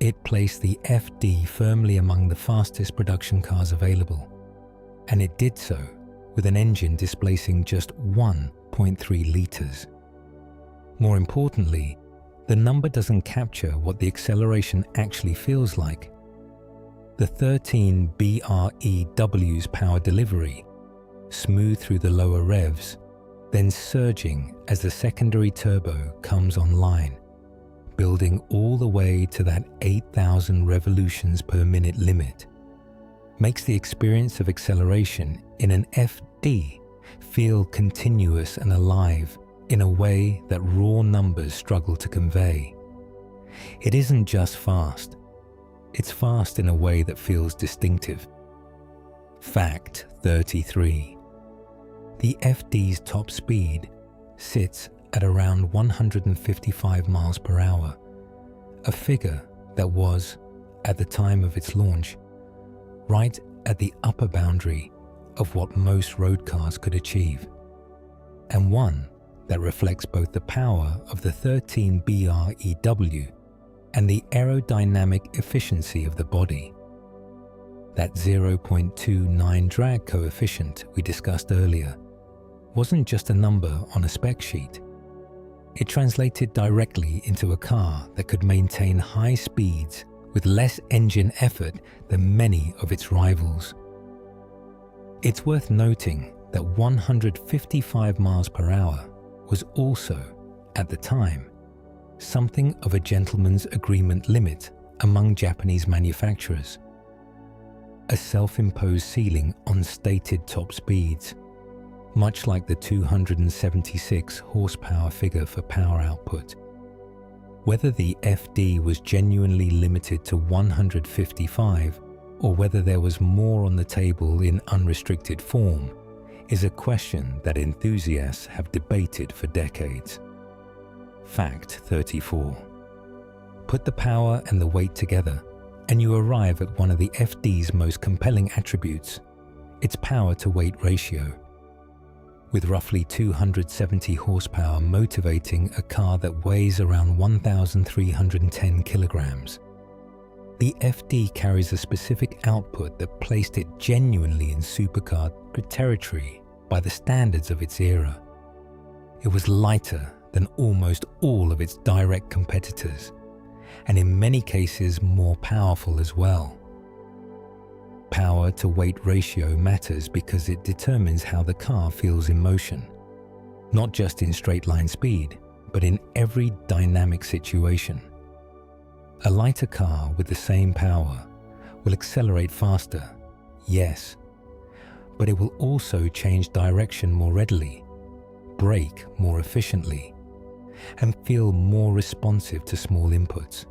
A: it placed the FD firmly among the fastest production cars available, and it did so with an engine displacing just 1.3 litres. More importantly, the number doesn't capture what the acceleration actually feels like. The 13B-REW's power delivery, smooth through the lower revs, then surging as the secondary turbo comes online, building all the way to that 8,000 revolutions per minute limit, makes the experience of acceleration in an FD feel continuous and alive in a way that raw numbers struggle to convey. It isn't just fast, it's fast in a way that feels distinctive. Fact 33. The FD's top speed sits at around 155 miles per hour, a figure that was, at the time of its launch, right at the upper boundary of what most road cars could achieve, and one that reflects both the power of the 13B-REW and the aerodynamic efficiency of the body. That 0.29 drag coefficient we discussed earlier wasn't just a number on a spec sheet. It translated directly into a car that could maintain high speeds with less engine effort than many of its rivals. It's worth noting that 155 miles per hour was also, at the time, something of a gentleman's agreement limit among Japanese manufacturers, a self-imposed ceiling on stated top speeds, much like the 276 horsepower figure for power output. Whether the FD was genuinely limited to 155 or whether there was more on the table in unrestricted form is a question that enthusiasts have debated for decades. Fact 34. Put the power and the weight together, and you arrive at one of the FD's most compelling attributes, its power-to-weight ratio. With roughly 270 horsepower motivating a car that weighs around 1,310 kilograms, the FD carries a specific output that placed it genuinely in supercar territory by the standards of its era. It was lighter than almost all of its direct competitors, and in many cases more powerful as well. Power-to-weight ratio matters because it determines how the car feels in motion, not just in straight-line speed, but in every dynamic situation. A lighter car with the same power will accelerate faster, yes, but it will also change direction more readily, brake more efficiently, and feel more responsive to small inputs.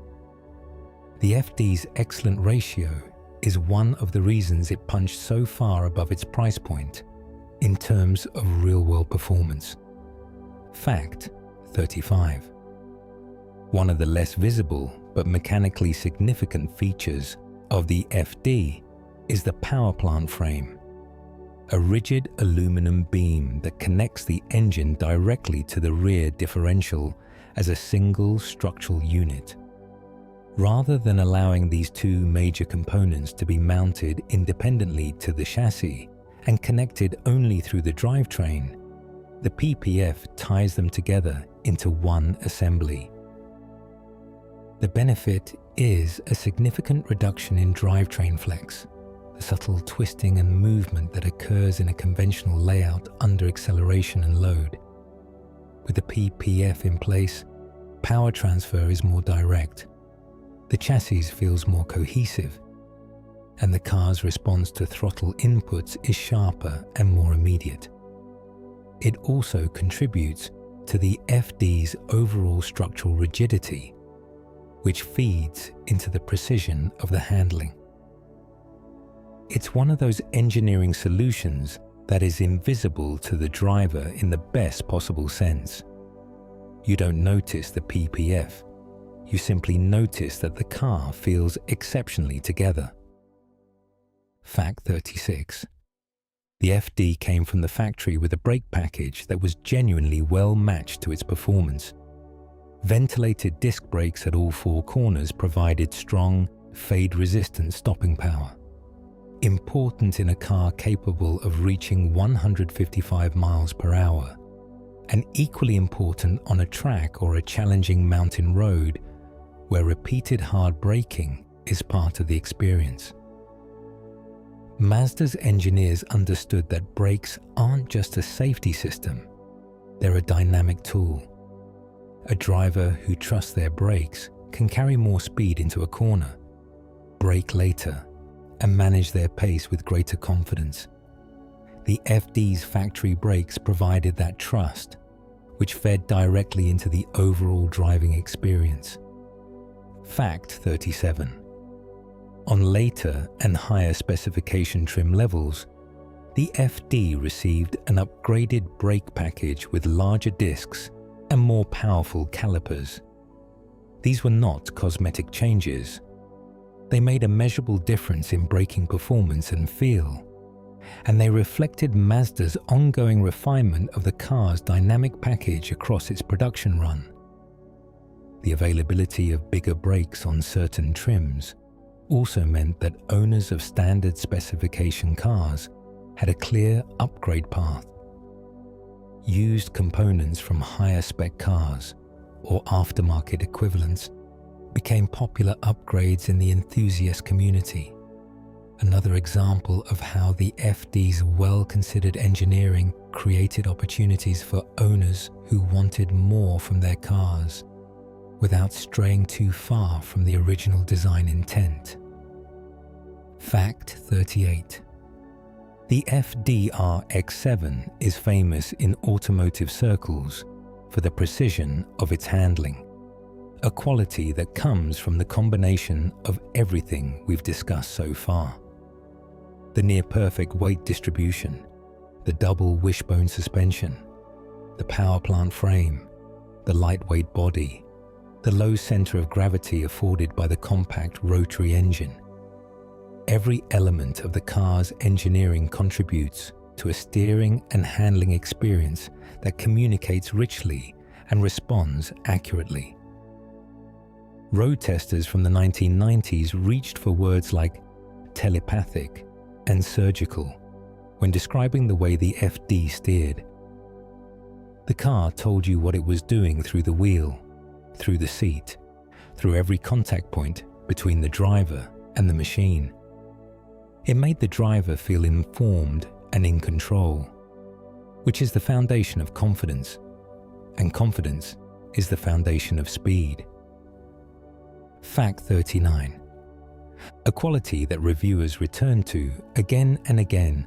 A: The FD's excellent ratio is one of the reasons it punched so far above its price point in terms of real-world performance. Fact 35. One of the less visible but mechanically significant features of the FD is the power plant frame, a rigid aluminum beam that connects the engine directly to the rear differential as a single structural unit. Rather than allowing these two major components to be mounted independently to the chassis and connected only through the drivetrain, the PPF ties them together into one assembly. The benefit is a significant reduction in drivetrain flex, the subtle twisting and movement that occurs in a conventional layout under acceleration and load. With the PPF in place, power transfer is more direct. The chassis feels more cohesive, and the car's response to throttle inputs is sharper and more immediate. It also contributes to the FD's overall structural rigidity, which feeds into the precision of the handling. It's one of those engineering solutions that is invisible to the driver in the best possible sense. You don't notice the PPF. You simply notice that the car feels exceptionally together. Fact 36. The FD came from the factory with a brake package that was genuinely well matched to its performance. Ventilated disc brakes at all four corners provided strong, fade-resistant stopping power, important in a car capable of reaching 155 miles per hour, and equally important on a track or a challenging mountain road where repeated hard braking is part of the experience. Mazda's engineers understood that brakes aren't just a safety system, they're a dynamic tool. A driver who trusts their brakes can carry more speed into a corner, brake later, and manage their pace with greater confidence. The FD's factory brakes provided that trust, which fed directly into the overall driving experience. Fact 37. On later and higher specification trim levels, the FD received an upgraded brake package with larger discs and more powerful calipers. These were not cosmetic changes. They made a measurable difference in braking performance and feel, and they reflected Mazda's ongoing refinement of the car's dynamic package across its production run. The availability of bigger brakes on certain trims also meant that owners of standard specification cars had a clear upgrade path. Used components from higher spec cars, or aftermarket equivalents, became popular upgrades in the enthusiast community. Another example of how the FD's well-considered engineering created opportunities for owners who wanted more from their cars, without straying too far from the original design intent. Fact 38. The FD RX-7 is famous in automotive circles for the precision of its handling, a quality that comes from the combination of everything we've discussed so far. The near-perfect weight distribution, the double wishbone suspension, the power plant frame, the lightweight body, the low center of gravity afforded by the compact rotary engine. Every element of the car's engineering contributes to a steering and handling experience that communicates richly and responds accurately. Road testers from the 1990s reached for words like telepathic and surgical when describing the way the FD steered. The car told you what it was doing through the wheel, through the seat, through every contact point between the driver and the machine. It made the driver feel informed and in control, which is the foundation of confidence, and confidence is the foundation of speed. Fact 39. A quality that reviewers return to again and again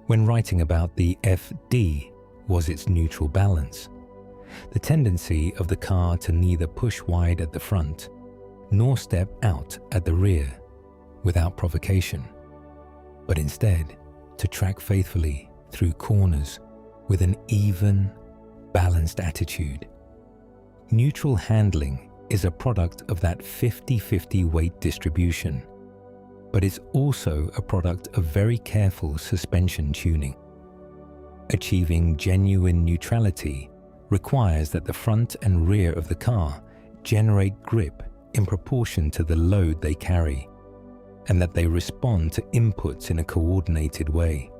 A: when writing about the FD was its neutral balance, the tendency of the car to neither push wide at the front nor step out at the rear without provocation, but instead to track faithfully through corners with an even, balanced attitude. Neutral handling is a product of that 50-50 weight distribution, but it's also a product of very careful suspension tuning. Achieving genuine neutrality requires that the front and rear of the car generate grip in proportion to the load they carry, and that they respond to inputs in a coordinated way.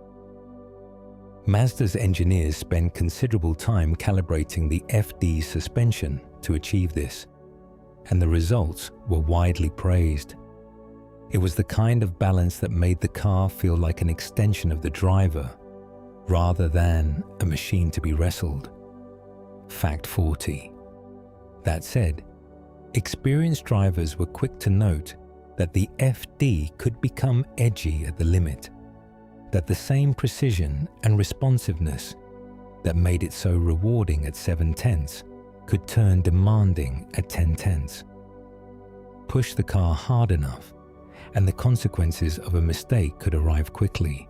A: Mazda's engineers spent considerable time calibrating the FD suspension to achieve this, and the results were widely praised. It was the kind of balance that made the car feel like an extension of the driver, rather than a machine to be wrestled. Fact 40. That said, experienced drivers were quick to note that the FD could become edgy at the limit, that the same precision and responsiveness that made it so rewarding at 7/10 could turn demanding at 10/10. Push the car hard enough, and the consequences of a mistake could arrive quickly.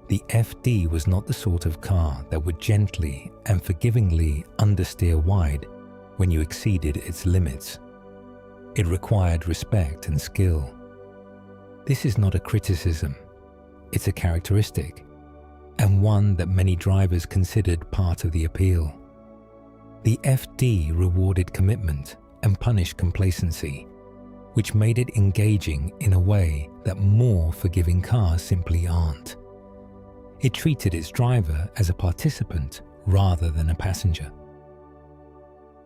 A: The FD was not the sort of car that would gently and forgivingly understeer wide when you exceeded its limits. It required respect and skill. This is not a criticism, it's a characteristic, and one that many drivers considered part of the appeal. The FD rewarded commitment and punished complacency, which made it engaging in a way that more forgiving cars simply aren't. It treated its driver as a participant rather than a passenger.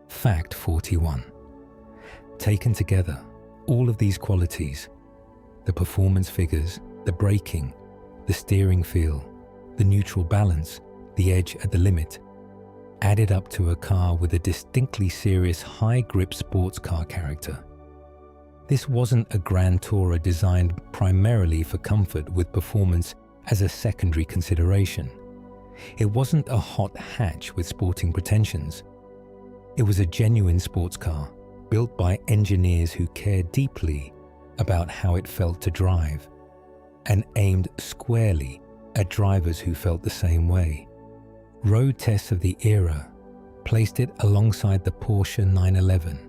A: Fact 41. Taken together, all of these qualities, the performance figures, the braking, the steering feel, the neutral balance, the edge at the limit, added up to a car with a distinctly serious high-grip sports car character. This wasn't a Grand Tourer designed primarily for comfort with performance as a secondary consideration. It wasn't a hot hatch with sporting pretensions. It was a genuine sports car, built by engineers who cared deeply about how it felt to drive, and aimed squarely at drivers who felt the same way. Road tests of the era placed it alongside the Porsche 911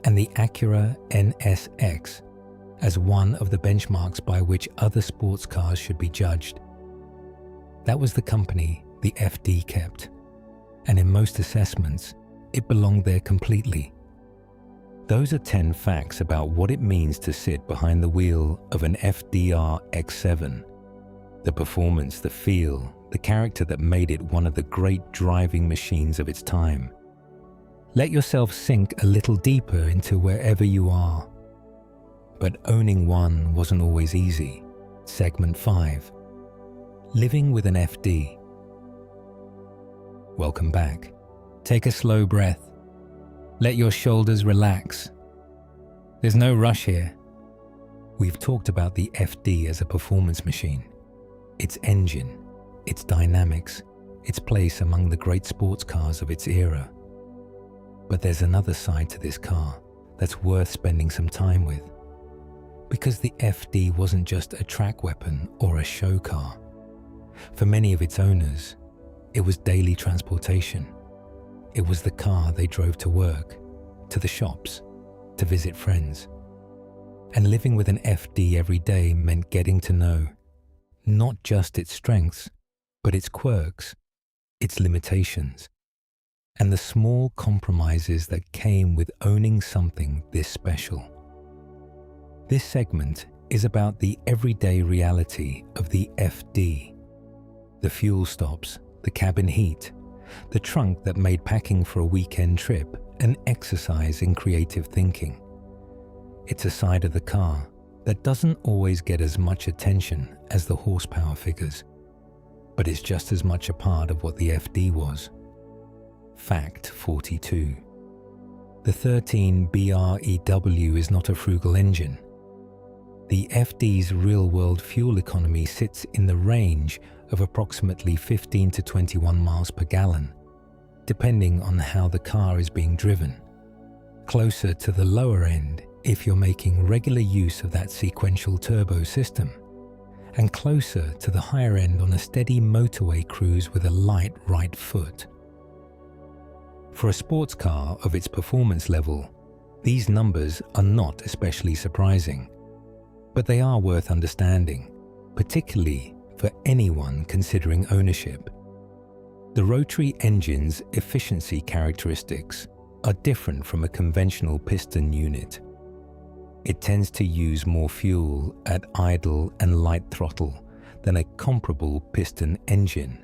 A: and the Acura NSX as one of the benchmarks by which other sports cars should be judged. That was the company the FD kept, and in most assessments, it belonged there completely. Those are 10 facts about what it means to sit behind the wheel of an FD RX-7. The performance, the feel, the character that made it one of the great driving machines of its time. Let yourself sink a little deeper into wherever you are. But owning one wasn't always easy. Segment 5. Living with an FD. Welcome back. Take a slow breath. Let your shoulders relax. There's no rush here. We've talked about the FD as a performance machine. Its engine, its dynamics, its place among the great sports cars of its era. But there's another side to this car that's worth spending some time with. Because the FD wasn't just a track weapon or a show car. For many of its owners, it was daily transportation. It was the car they drove to work, to the shops, to visit friends. And living with an FD every day meant getting to know not just its strengths, but its quirks, its limitations, and the small compromises that came with owning something this special. This segment is about the everyday reality of the FD. The fuel stops, the cabin heat, the trunk that made packing for a weekend trip an exercise in creative thinking. It's a side of the car that doesn't always get as much attention as the horsepower figures, but is just as much a part of what the FD was. Fact 42. The 13 BREW is not a frugal engine. The FD's real-world fuel economy sits in the range of approximately 15 to 21 miles per gallon, depending on how the car is being driven. Closer to the lower end if you're making regular use of that sequential turbo system, and closer to the higher end on a steady motorway cruise with a light right foot. For a sports car of its performance level, these numbers are not especially surprising, but they are worth understanding, particularly for anyone considering ownership. The rotary engine's efficiency characteristics are different from a conventional piston unit. It tends to use more fuel at idle and light throttle than a comparable piston engine,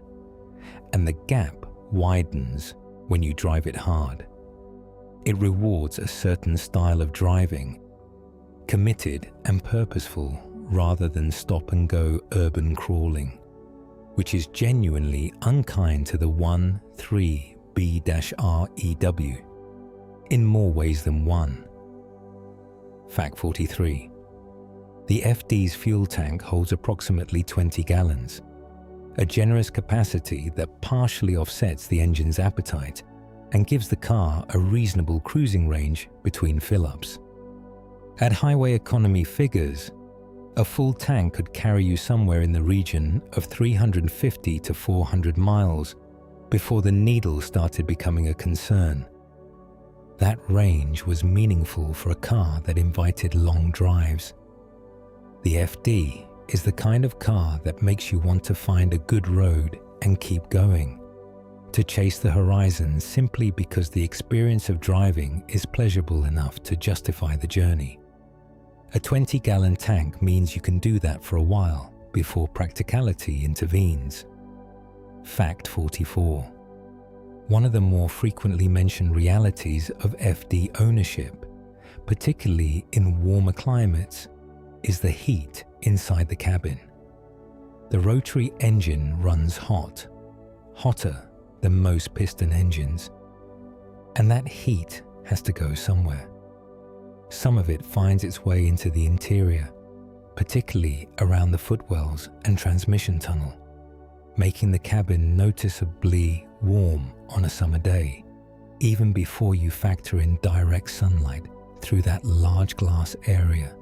A: and the gap widens when you drive it hard. It rewards a certain style of driving, committed and purposeful rather than stop-and-go urban crawling, which is genuinely unkind to the 1.3B-REW in more ways than one. Fact 43. The FD's fuel tank holds approximately 20 gallons, a generous capacity that partially offsets the engine's appetite and gives the car a reasonable cruising range between fill-ups. At highway economy figures, a full tank could carry you somewhere in the region of 350 to 400 miles before the needle started becoming a concern. That range was meaningful for a car that invited long drives. The FD is the kind of car that makes you want to find a good road and keep going, to chase the horizon simply because the experience of driving is pleasurable enough to justify the journey. A 20-gallon tank means you can do that for a while before practicality intervenes. Fact 44. One of the more frequently mentioned realities of FD ownership, particularly in warmer climates, is the heat inside the cabin. The rotary engine runs hot, hotter than most piston engines, and that heat has to go somewhere. Some of it finds its way into the interior, particularly around the footwells and transmission tunnel, making the cabin noticeably warm on a summer day, even before you factor in direct sunlight through that large glass area.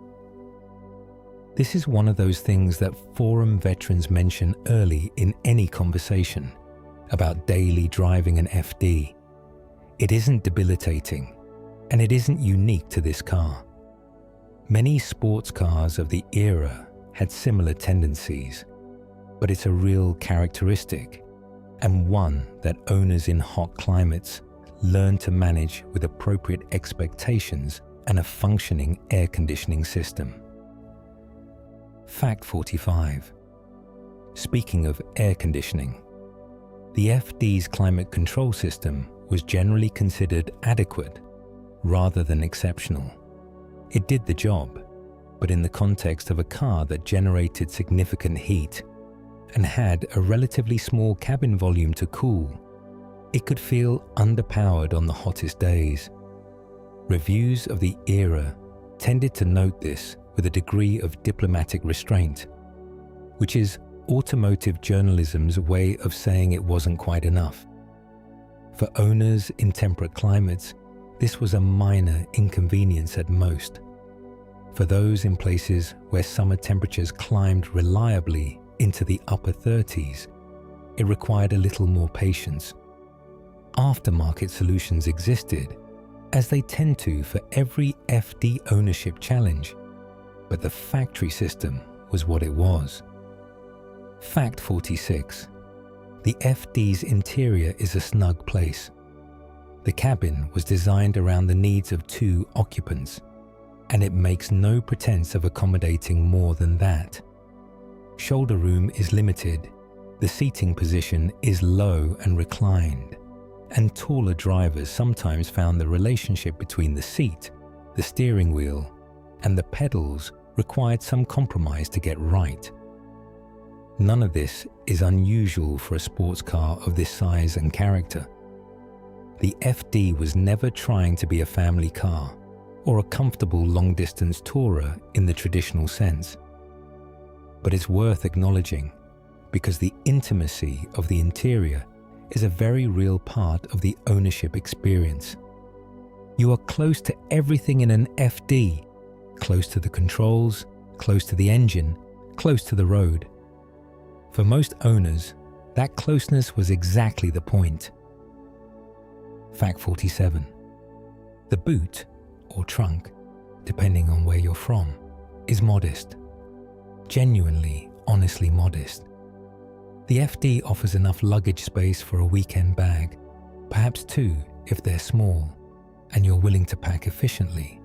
A: This is one of those things that forum veterans mention early in any conversation about daily driving an FD. It isn't debilitating, and it isn't unique to this car. Many sports cars of the era had similar tendencies, but it's a real characteristic, and one that owners in hot climates learn to manage with appropriate expectations and a functioning air conditioning system. Fact 45. Speaking of air conditioning, the FD's climate control system was generally considered adequate rather than exceptional. It did the job, but in the context of a car that generated significant heat and had a relatively small cabin volume to cool, it could feel underpowered on the hottest days. Reviews of the era tended to note this with a degree of diplomatic restraint, which is automotive journalism's way of saying it wasn't quite enough. For owners in temperate climates, this was a minor inconvenience at most. For those in places where summer temperatures climbed reliably into the upper 30s, it required a little more patience. Aftermarket solutions existed, as they tend to for every FD ownership challenge, but the factory system was what it was. Fact 46. The FD's interior is a snug place. The cabin was designed around the needs of 2 occupants, and it makes no pretense of accommodating more than that. Shoulder room is limited, the seating position is low and reclined, and taller drivers sometimes found the relationship between the seat, the steering wheel, and the pedals required some compromise to get right. None of this is unusual for a sports car of this size and character. The FD was never trying to be a family car or a comfortable long-distance tourer in the traditional sense. But it's worth acknowledging because the intimacy of the interior is a very real part of the ownership experience. You are close to everything in an FD, close to the controls, close to the engine, close to the road. For most owners, that closeness was exactly the point. Fact 47. The boot, or trunk, depending on where you're from, is modest. Genuinely, honestly modest. The FD offers enough luggage space for a weekend bag, perhaps 2 if they're small, and you're willing to pack efficiently.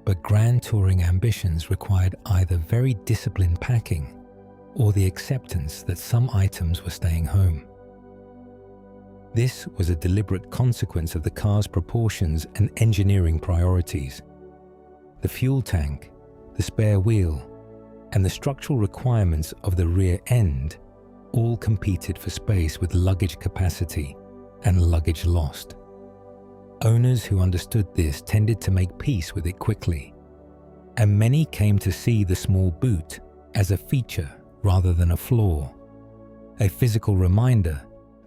A: But grand touring ambitions required either very disciplined packing or the acceptance that some items were staying home. This was a deliberate consequence of the car's proportions and engineering priorities. The fuel tank, the spare wheel, and the structural requirements of the rear end all competed for space with luggage capacity and luggage lost. Owners who understood this tended to make peace with it quickly, and many came to see the small boot as a feature rather than a flaw, a physical reminder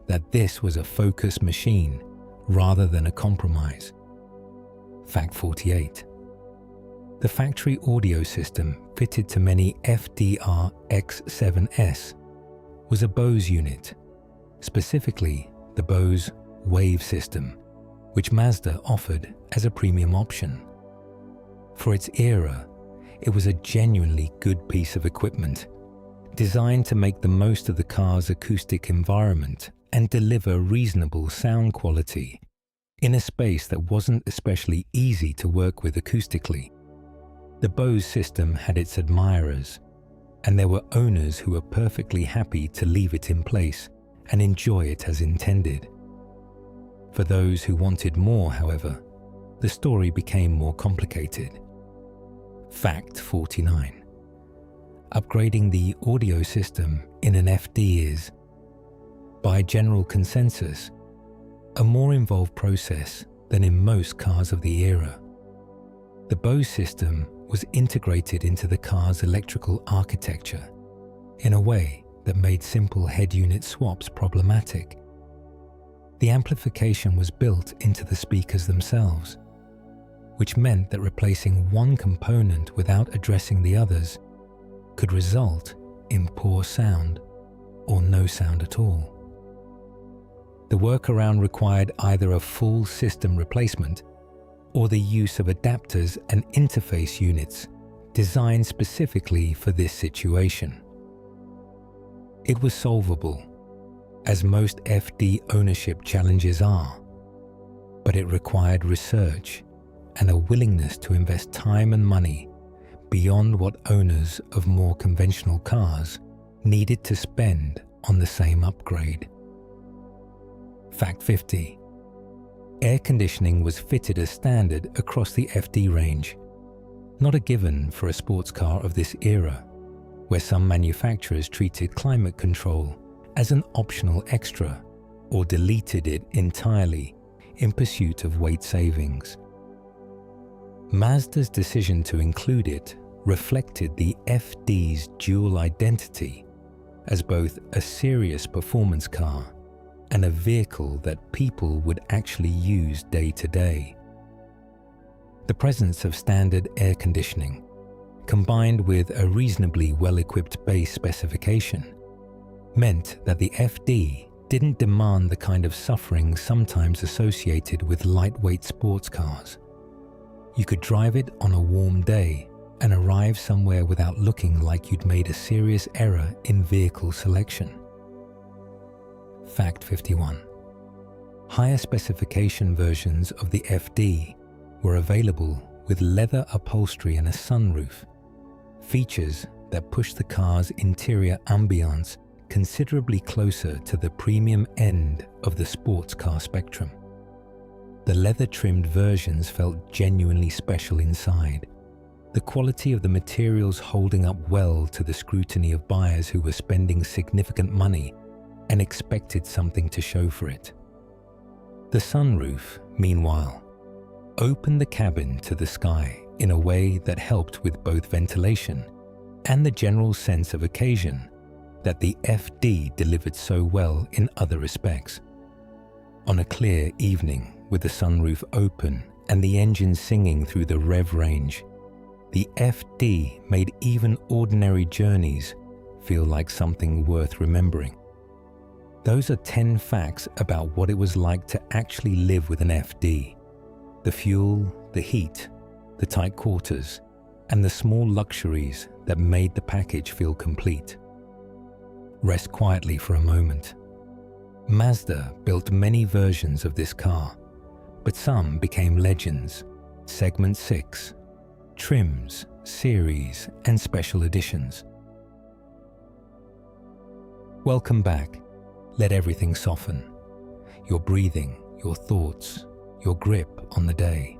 A: that this was a focus machine rather than a compromise. Fact 48. The factory audio system fitted to many FD RX-7s was a Bose unit, specifically the Bose Wave system, which Mazda offered as a premium option. For its era, it was a genuinely good piece of equipment, designed to make the most of the car's acoustic environment and deliver reasonable sound quality in a space that wasn't especially easy to work with acoustically. The Bose system had its admirers, and there were owners who were perfectly happy to leave it in place and enjoy it as intended. For those who wanted more, however, the story became more complicated. Fact 49. Upgrading the audio system in an FD is, by general consensus, a more involved process than in most cars of the era. The Bose system was integrated into the car's electrical architecture in a way that made simple head unit swaps problematic. The amplification was built into the speakers themselves, which meant that replacing one component without addressing the others could result in poor sound or no sound at all. The workaround required either a full system replacement or the use of adapters and interface units designed specifically for this situation. It was solvable, as most FD ownership challenges are, but it required research and a willingness to invest time and money beyond what owners of more conventional cars needed to spend on the same upgrade. Fact 50. Air conditioning was fitted as standard across the FD range, not a given for a sports car of this era, where some manufacturers treated climate control as an optional extra or deleted it entirely in pursuit of weight savings. Mazda's decision to include it reflected the FD's dual identity as both a serious performance car and a vehicle that people would actually use day to day. The presence of standard air conditioning, combined with a reasonably well-equipped base specification, meant that the FD didn't demand the kind of suffering sometimes associated with lightweight sports cars. You could drive it on a warm day and arrive somewhere without looking like you'd made a serious error in vehicle selection. Fact 51. Higher specification versions of the FD were available with leather upholstery and a sunroof, features that pushed the car's interior ambiance considerably closer to the premium end of the sports car spectrum. The leather-trimmed versions felt genuinely special inside, the quality of the materials holding up well to the scrutiny of buyers who were spending significant money and expected something to show for it. The sunroof, meanwhile, opened the cabin to the sky in a way that helped with both ventilation and the general sense of occasion that the FD delivered so well in other respects. On a clear evening with the sunroof open and the engine singing through the rev range, the FD made even ordinary journeys feel like something worth remembering. Those are 10 facts about what it was like to actually live with an FD. The fuel, the heat, the tight quarters, and the small luxuries that made the package feel complete. Rest quietly for a moment. Mazda built many versions of this car, but some became legends, Segment 6, trims, series, and special editions. Welcome back. Let everything soften. Your breathing, your thoughts, your grip on the day.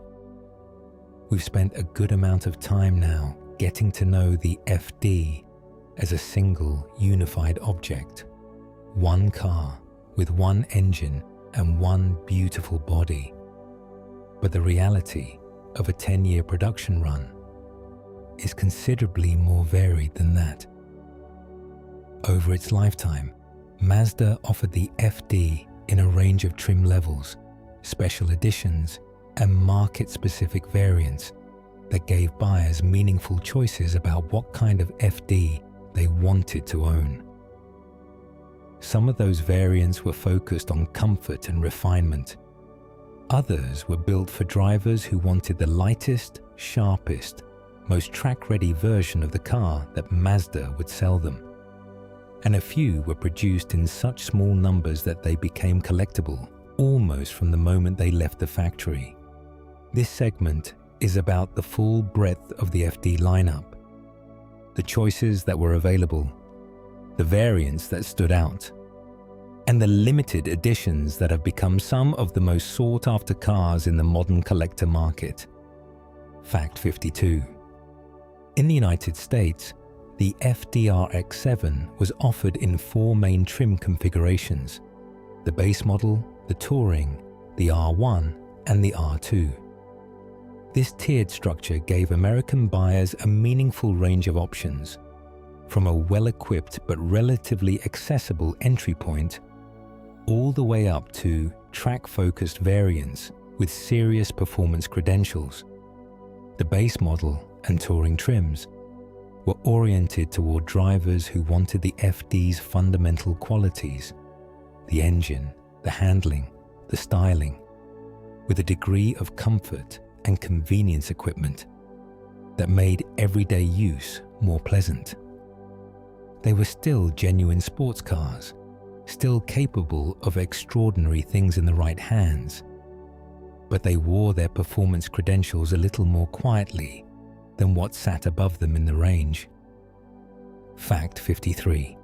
A: We've spent a good amount of time now getting to know the FD as a single, unified object. One car with one engine and one beautiful body. But the reality of a 10-year production run is considerably more varied than that. Over its lifetime, Mazda offered the FD in a range of trim levels, special editions, and market-specific variants that gave buyers meaningful choices about what kind of FD they wanted to own. Some of those variants were focused on comfort and refinement. Others were built for drivers who wanted the lightest, sharpest, most track-ready version of the car that Mazda would sell them. And a few were produced in such small numbers that they became collectible almost from the moment they left the factory. This segment is about the full breadth of the FD lineup, the choices that were available, the variants that stood out, and the limited editions that have become some of the most sought-after cars in the modern collector market. Fact 52. In the United States, the FD RX-7 was offered in 4 main trim configurations: the base model, the Touring, the R1, and the R2. This tiered structure gave American buyers a meaningful range of options, from a well-equipped but relatively accessible entry point all the way up to track-focused variants with serious performance credentials. The base model and Touring trims were oriented toward drivers who wanted the FD's fundamental qualities: the engine, the handling, the styling, with a degree of comfort and convenience equipment that made everyday use more pleasant. They were still genuine sports cars, still capable of extraordinary things in the right hands, but they wore their performance credentials a little more quietly than what sat above them in the range. Fact 53.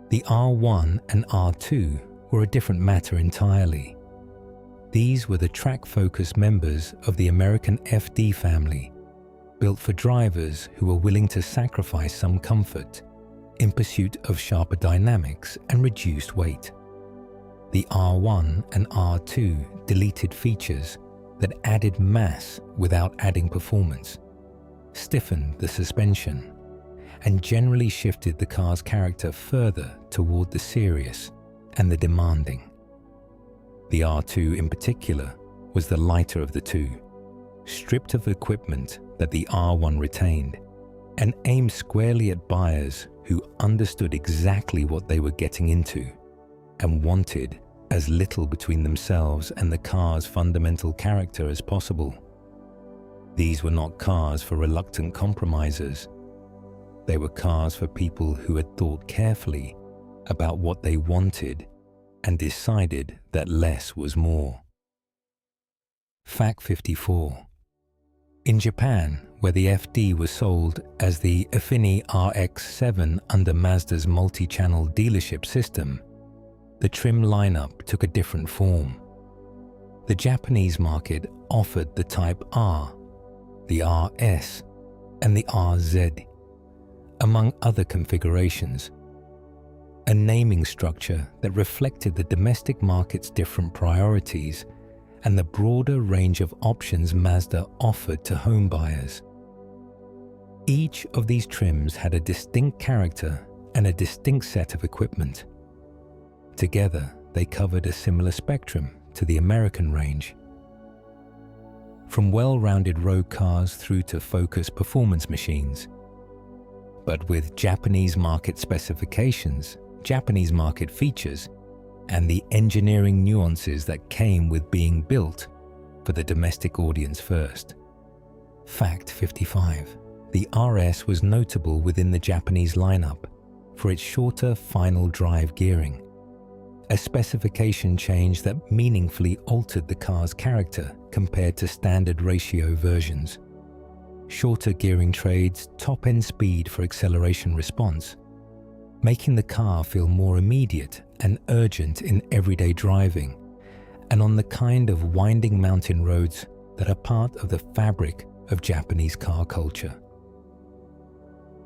A: The R1 and R2 were a different matter entirely. These were the track-focused members of the American FD family, built for drivers who were willing to sacrifice some comfort in pursuit of sharper dynamics and reduced weight. The R1 and R2 deleted features that added mass without adding performance, stiffened the suspension, and generally shifted the car's character further toward the serious and the demanding. The R2 in particular was the lighter of the two, stripped of equipment that the R1 retained, and aimed squarely at buyers who understood exactly what they were getting into. and wanted as little between themselves and the car's fundamental character as possible. These were not cars for reluctant compromisers. They were cars for people who had thought carefully about what they wanted and decided that less was more. Fact 54. In Japan, where the FD was sold as the FD RX-7 under Mazda's multi-channel dealership system, the trim lineup took a different form. The Japanese market offered the Type R, the RS, and the RZ, among other configurations, a naming structure that reflected the domestic market's different priorities and the broader range of options Mazda offered to home buyers. Each of these trims had a distinct character and a distinct set of equipment. Together, they covered a similar spectrum to the American range. From well-rounded road cars through to focused performance machines. But with Japanese market specifications, Japanese market features, and the engineering nuances that came with being built for the domestic audience first. Fact 55. The RS was notable within the Japanese lineup for its shorter final drive gearing, a specification change that meaningfully altered the car's character compared to standard ratio versions. Shorter gearing trades top-end speed for acceleration response, making the car feel more immediate and urgent in everyday driving and on the kind of winding mountain roads that are part of the fabric of Japanese car culture.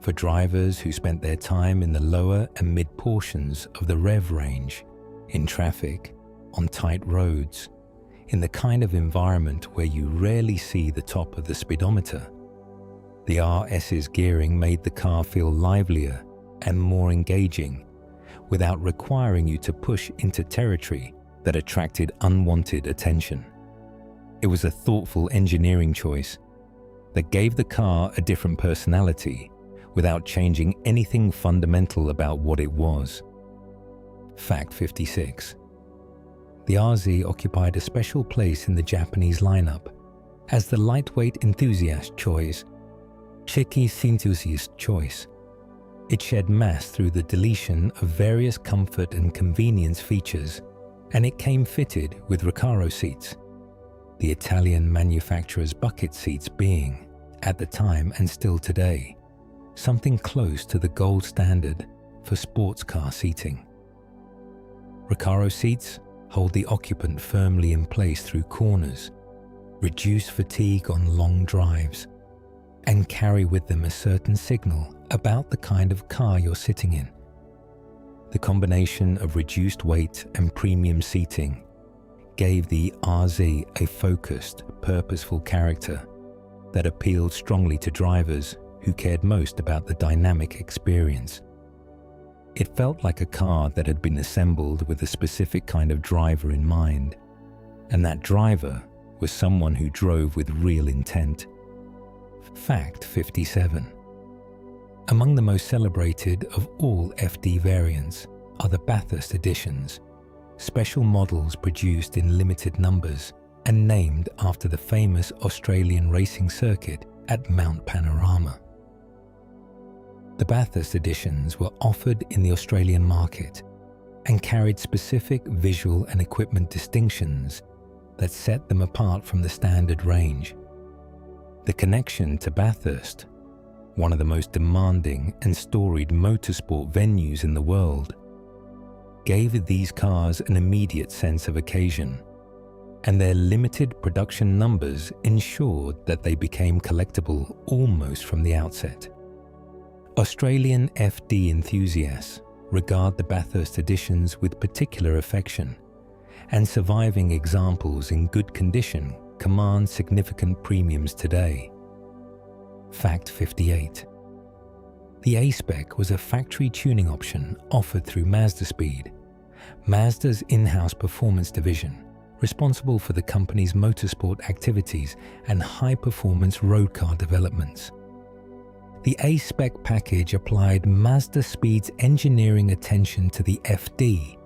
A: For drivers who spent their time in the lower and mid portions of the rev range, in traffic, on tight roads, in the kind of environment where you rarely see the top of the speedometer, the RS's gearing made the car feel livelier and more engaging without requiring you to push into territory that attracted unwanted attention. It was a thoughtful engineering choice that gave the car a different personality without changing anything fundamental about what it was. Fact 56. The RZ occupied a special place in the Japanese lineup as the lightweight enthusiast choice, Chiki enthusiast choice. It shed mass through the deletion of various comfort and convenience features, and it came fitted with Recaro seats, the Italian manufacturer's bucket seats being, at the time and still today, something close to the gold standard for sports car seating. Recaro seats hold the occupant firmly in place through corners, reduce fatigue on long drives, and carry with them a certain signal about the kind of car you're sitting in. The combination of reduced weight and premium seating gave the RZ a focused, purposeful character that appealed strongly to drivers who cared most about the dynamic experience. It felt like a car that had been assembled with a specific kind of driver in mind, and that driver was someone who drove with real intent. Fact 57. Among the most celebrated of all FD variants are the Bathurst editions, special models produced in limited numbers and named after the famous Australian racing circuit at Mount Panorama. The Bathurst editions were offered in the Australian market and carried specific visual and equipment distinctions that set them apart from the standard range. The connection to Bathurst, one of the most demanding and storied motorsport venues in the world, gave these cars an immediate sense of occasion, and their limited production numbers ensured that they became collectible almost from the outset. Australian FD enthusiasts regard the Bathurst editions with particular affection, and surviving examples in good condition command significant premiums today. Fact 58. The A-Spec was a factory tuning option offered through Mazda Speed, Mazda's in-house performance division, responsible for the company's motorsport activities and high-performance road car developments. The A-Spec package applied Mazda Speed's engineering attention to the FD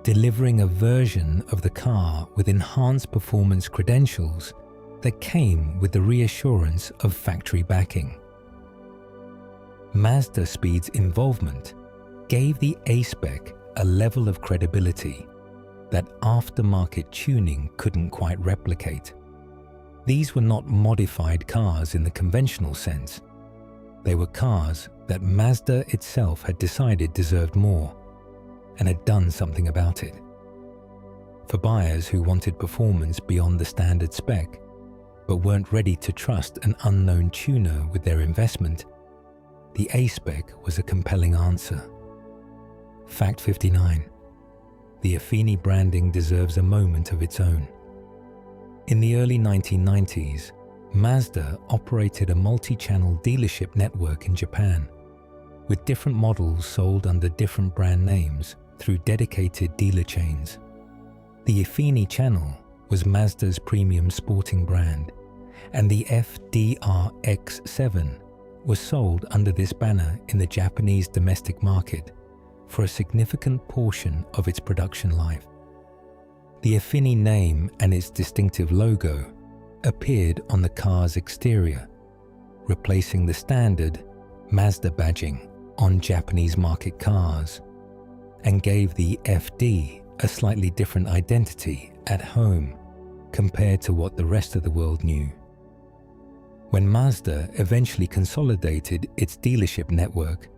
A: delivering a version of the car with enhanced performance credentials that came with the reassurance of factory backing. Mazda Speed's involvement gave the A-Spec a level of credibility that aftermarket tuning couldn't quite replicate. These were not modified cars in the conventional sense. They were cars that Mazda itself had decided deserved more and had done something about it. For buyers who wanted performance beyond the standard spec, but weren't ready to trust an unknown tuner with their investment, the A-Spec was a compelling answer. Fact 59. The Affini branding deserves a moment of its own. In the early 1990s, Mazda operated a multi-channel dealership network in Japan, with different models sold under different brand names through dedicated dealer chains. The Affini channel was Mazda's premium sporting brand, and the FD RX-7 was sold under this banner in the Japanese domestic market for a significant portion of its production life. The Affini name and its distinctive logo appeared on the car's exterior, replacing the standard Mazda badging on Japanese market cars, and gave the FD a slightly different identity at home compared to what the rest of the world knew. When Mazda eventually consolidated its dealership network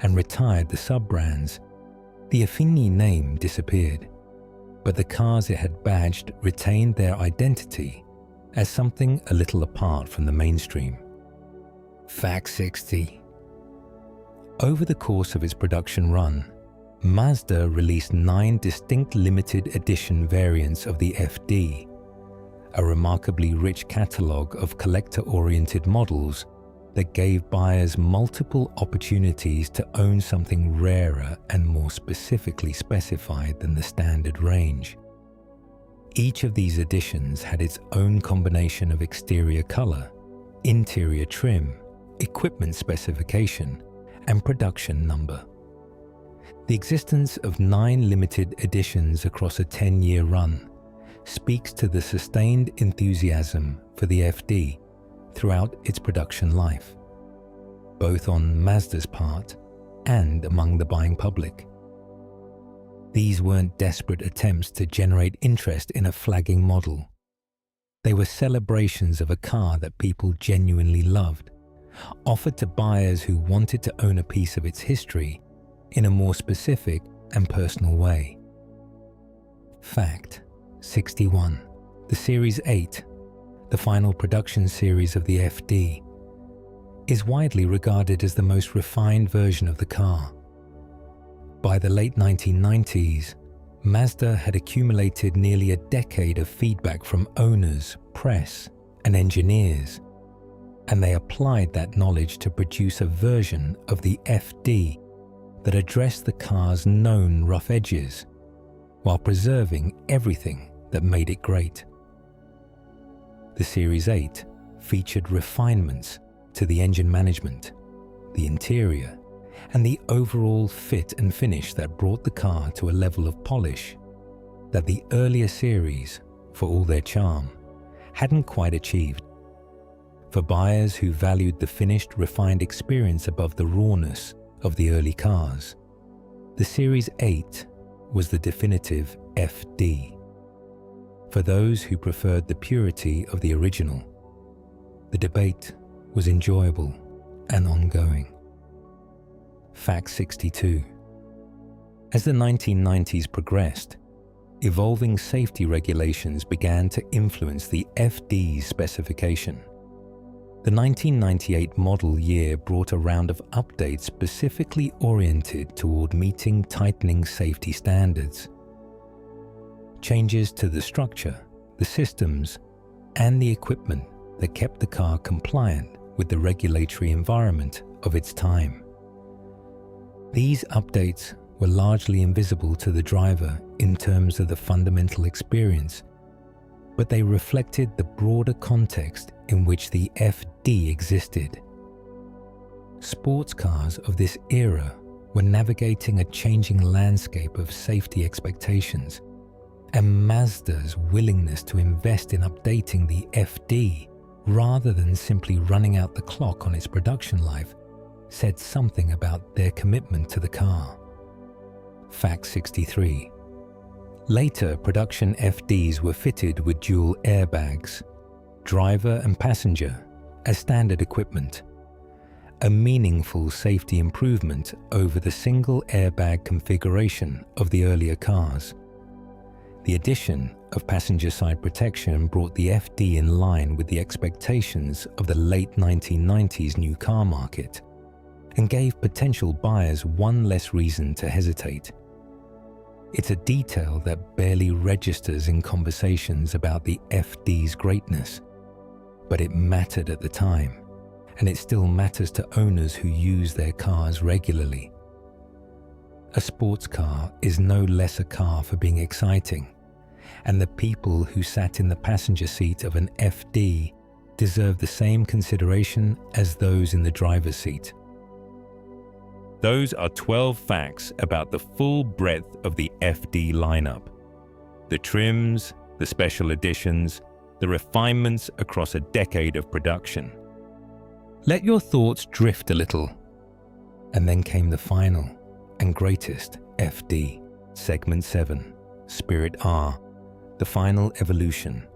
A: and retired the sub-brands, the Affini name disappeared, but the cars it had badged retained their identity as something a little apart from the mainstream. Fact 60. Over the course of its production run, Mazda released 9 distinct limited edition variants of the FD, a remarkably rich catalogue of collector-oriented models that gave buyers multiple opportunities to own something rarer and more specifically specified than the standard range. Each of these editions had its own combination of exterior color, interior trim, equipment specification, and production number. The existence of 9 limited editions across a 10-year run speaks to the sustained enthusiasm for the FD throughout its production life, both on Mazda's part and among the buying public. These weren't desperate attempts to generate interest in a flagging model. They were celebrations of a car that people genuinely loved, offered to buyers who wanted to own a piece of its history in a more specific and personal way. Fact 61. The Series 8, the final production series of the FD, is widely regarded as the most refined version of the car. By the late 1990s, Mazda had accumulated nearly a decade of feedback from owners, press, and engineers, and they applied that knowledge to produce a version of the FD that addressed the car's known rough edges, while preserving everything that made it great. The Series 8 featured refinements to the engine management, the interior, and the overall fit and finish that brought the car to a level of polish that the earlier series, for all their charm, hadn't quite achieved. For buyers who valued the finished, refined experience above the rawness of the early cars, the Series 8 was the definitive FD. For those who preferred the purity of the original, the debate was enjoyable and ongoing. Fact 62. As the 1990s progressed, evolving safety regulations began to influence the FD's specification. The 1998 model year brought a round of updates specifically oriented toward meeting tightening safety standards. Changes to the structure, the systems, and the equipment that kept the car compliant with the regulatory environment of its time. These updates were largely invisible to the driver in terms of the fundamental experience, but they reflected the broader context in which the FD existed. Sports cars of this era were navigating a changing landscape of safety expectations, and Mazda's willingness to invest in updating the FD rather than simply running out the clock on its production life said something about their commitment to the car. Fact 63. Later, production FDs were fitted with dual airbags, driver and passenger, as standard equipment, a meaningful safety improvement over the single airbag configuration of the earlier cars. The addition of passenger side protection brought the FD in line with the expectations of the late 1990s new car market and gave potential buyers one less reason to hesitate. It's a detail that barely registers in conversations about the FD's greatness, but it mattered at the time, and it still matters to owners who use their cars regularly. A sports car is no less a car for being exciting, and the people who sat in the passenger seat of an FD deserve the same consideration as those in the driver's seat. Those are 12 facts about the full breadth of the FD lineup. The trims, the special editions, the refinements across a decade of production. Let your thoughts drift a little. And then came the final and greatest FD, Segment 7, Spirit R, the final evolution.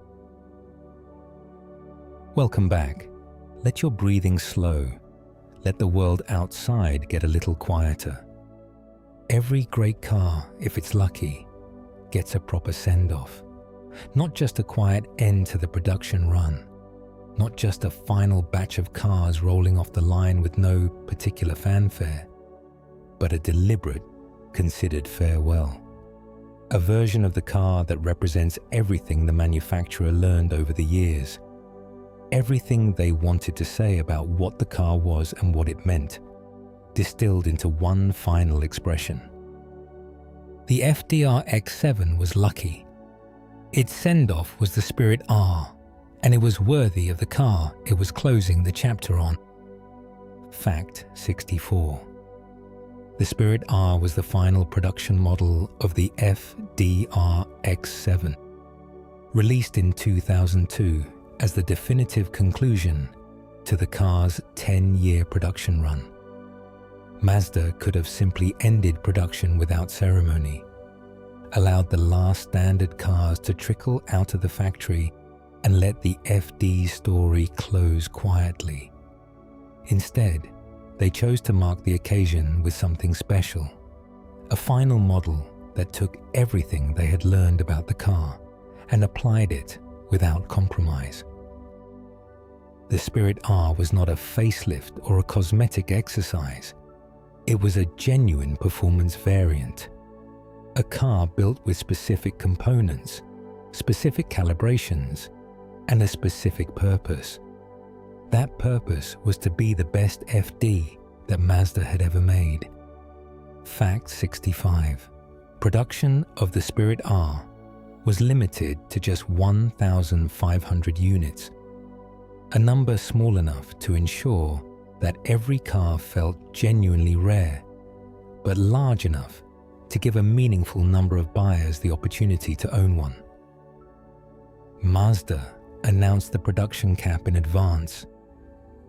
A: Welcome back. Let your breathing slow. Let the world outside get a little quieter. Every great car, if it's lucky, gets a proper send-off. Not just a quiet end to the production run. Not just a final batch of cars rolling off the line with no particular fanfare, but a deliberate, considered farewell. A version of the car that represents everything the manufacturer learned over the years. Everything they wanted to say about what the car was and what it meant, distilled into one final expression. The FD RX-7 was lucky. Its send-off was the Spirit R, and it was worthy of the car it was closing the chapter on. Fact 64. The Spirit R was the final production model of the FD RX-7, released in 2002 as the definitive conclusion to the car's 10-year production run. Mazda could have simply ended production without ceremony, allowed the last standard cars to trickle out of the factory and let the FD story close quietly. Instead, they chose to mark the occasion with something special, a final model that took everything they had learned about the car and applied it without compromise. The Spirit R was not a facelift or a cosmetic exercise. It was a genuine performance variant. A car built with specific components, specific calibrations, and a specific purpose. That purpose was to be the best FD that Mazda had ever made. Fact 65. Production of the Spirit R was limited to just 1,500 units, a number small enough to ensure that every car felt genuinely rare, but large enough to give a meaningful number of buyers the opportunity to own one. Mazda announced the production cap in advance,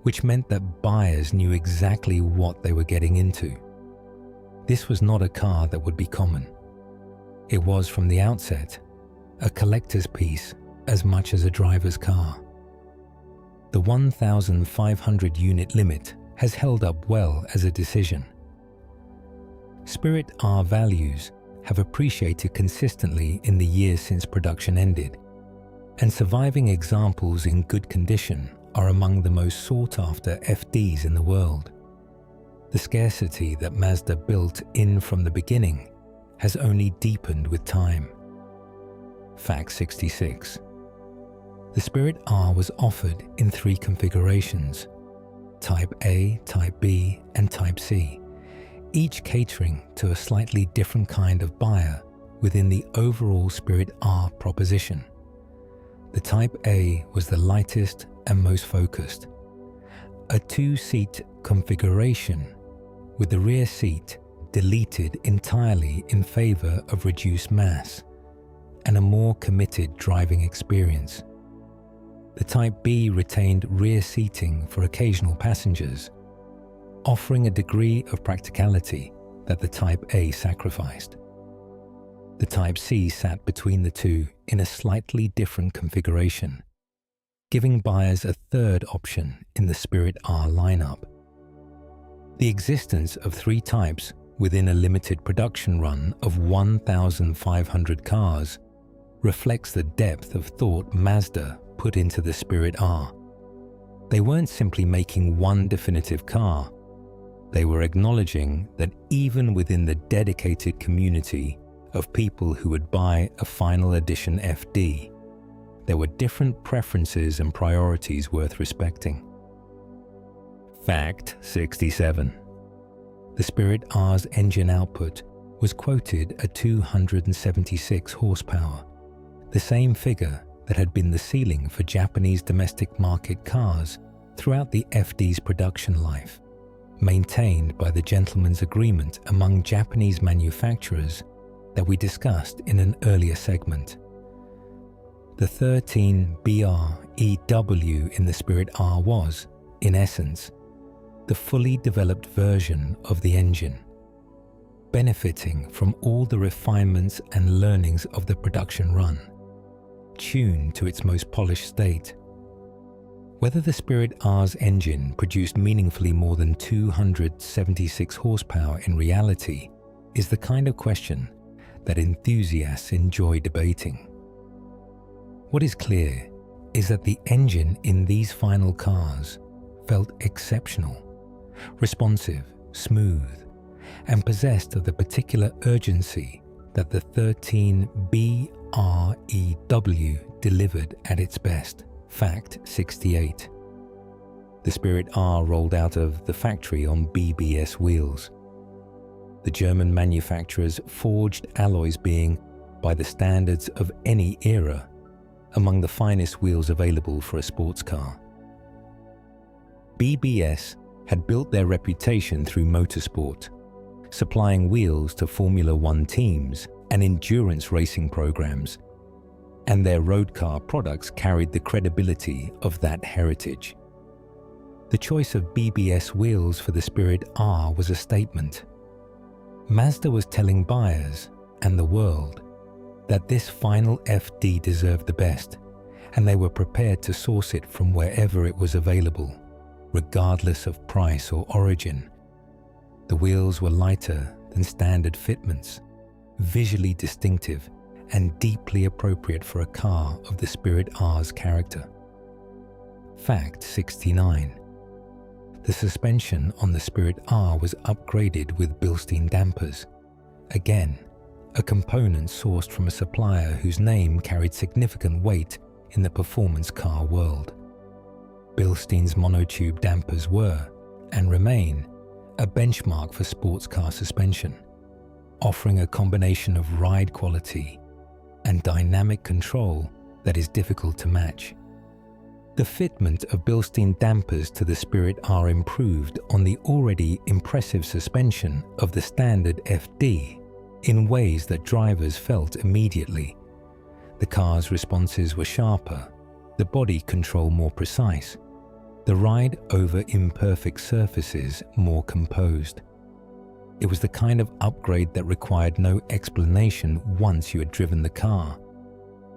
A: which meant that buyers knew exactly what they were getting into. This was not a car that would be common. It was, from the outset, a collector's piece as much as a driver's car. The 1,500 unit limit has held up well as a decision. Spirit R values have appreciated consistently in the years since production ended, and surviving examples in good condition are among the most sought-after FDs in the world. The scarcity that Mazda built in from the beginning has only deepened with time. Fact 66. The Spirit R was offered in 3 configurations: Type A, Type B, and Type C, each catering to a slightly different kind of buyer within the overall Spirit R proposition. The Type A was the lightest and most focused, a 2-seat configuration with the rear seat deleted entirely in favor of reduced mass and a more committed driving experience. The Type B retained rear seating for occasional passengers, offering a degree of practicality that the Type A sacrificed. The Type C sat between the two in a slightly different configuration, giving buyers a third option in the Spirit R lineup. The existence of three types within a limited production run of 1,500 cars reflects the depth of thought Mazda put into the Spirit R. They weren't simply making one definitive car. They were acknowledging that even within the dedicated community of people who would buy a final edition FD, there were different preferences and priorities worth respecting. Fact 67. The Spirit R's engine output was quoted at 276 horsepower, the same figure that had been the ceiling for Japanese domestic market cars throughout the FD's production life, maintained by the gentleman's agreement among Japanese manufacturers that we discussed in an earlier segment. The 13BR-EW in the Spirit R was, in essence, the fully developed version of the engine, benefiting from all the refinements and learnings of the production run, tuned to its most polished state. Whether the Spirit R's engine produced meaningfully more than 276 horsepower in reality is the kind of question that enthusiasts enjoy debating. What is clear is that the engine in these final cars felt exceptional, responsive, smooth, and possessed of the particular urgency that the 13BREW delivered at its best. Fact 68. The Spirit R rolled out of the factory on BBS wheels. The German manufacturer's forged alloys being, by the standards of any era, among the finest wheels available for a sports car. BBS had built their reputation through motorsport, supplying wheels to Formula One teams and endurance racing programs, and their road car products carried the credibility of that heritage. The choice of BBS wheels for the Spirit R was a statement. Mazda was telling buyers and the world that this final FD deserved the best, and they were prepared to source it from wherever it was available, regardless of price or origin. The wheels were lighter than standard fitments, visually distinctive and deeply appropriate for a car of the Spirit R's character. Fact 69. The suspension on the Spirit R was upgraded with Bilstein dampers, again, a component sourced from a supplier whose name carried significant weight in the performance car world. Bilstein's monotube dampers were, and remain, a benchmark for sports car suspension, offering a combination of ride quality and dynamic control that is difficult to match. The fitment of Bilstein dampers to the Spirit R improved on the already impressive suspension of the standard FD in ways that drivers felt immediately. The car's responses were sharper, the body control more precise, the ride over imperfect surfaces more composed. It was the kind of upgrade that required no explanation once you had driven the car.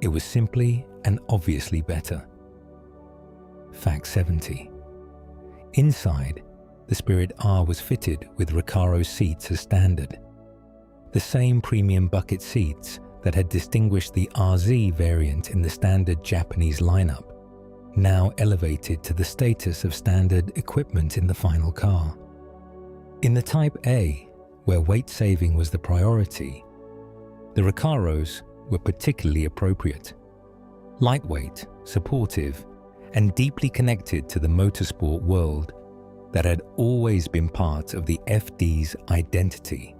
A: It was simply and obviously better. Fact 70. Inside, the Spirit R was fitted with Recaro seats as standard. The same premium bucket seats that had distinguished the RZ variant in the standard Japanese lineup, now elevated to the status of standard equipment in the final car. In the Type A, where weight saving was the priority, the Recaros were particularly appropriate. Lightweight, supportive, and deeply connected to the motorsport world that had always been part of the FD's identity.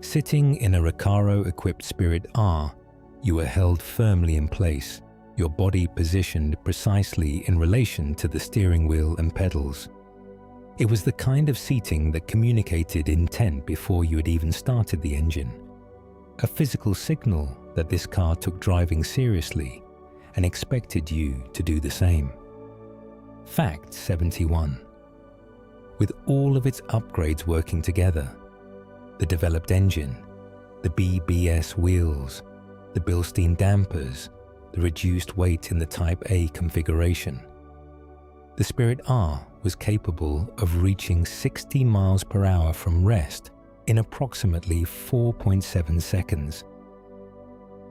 A: Sitting in a Recaro-equipped Spirit R, you were held firmly in place, your body positioned precisely in relation to the steering wheel and pedals. It was the kind of seating that communicated intent before you had even started the engine, a physical signal that this car took driving seriously and expected you to do the same. Fact 71. With all of its upgrades working together, the developed engine, the BBS wheels, the Bilstein dampers, the reduced weight in the Type A configuration, the Spirit R was capable of reaching 60 miles per hour from rest in approximately 4.7 seconds.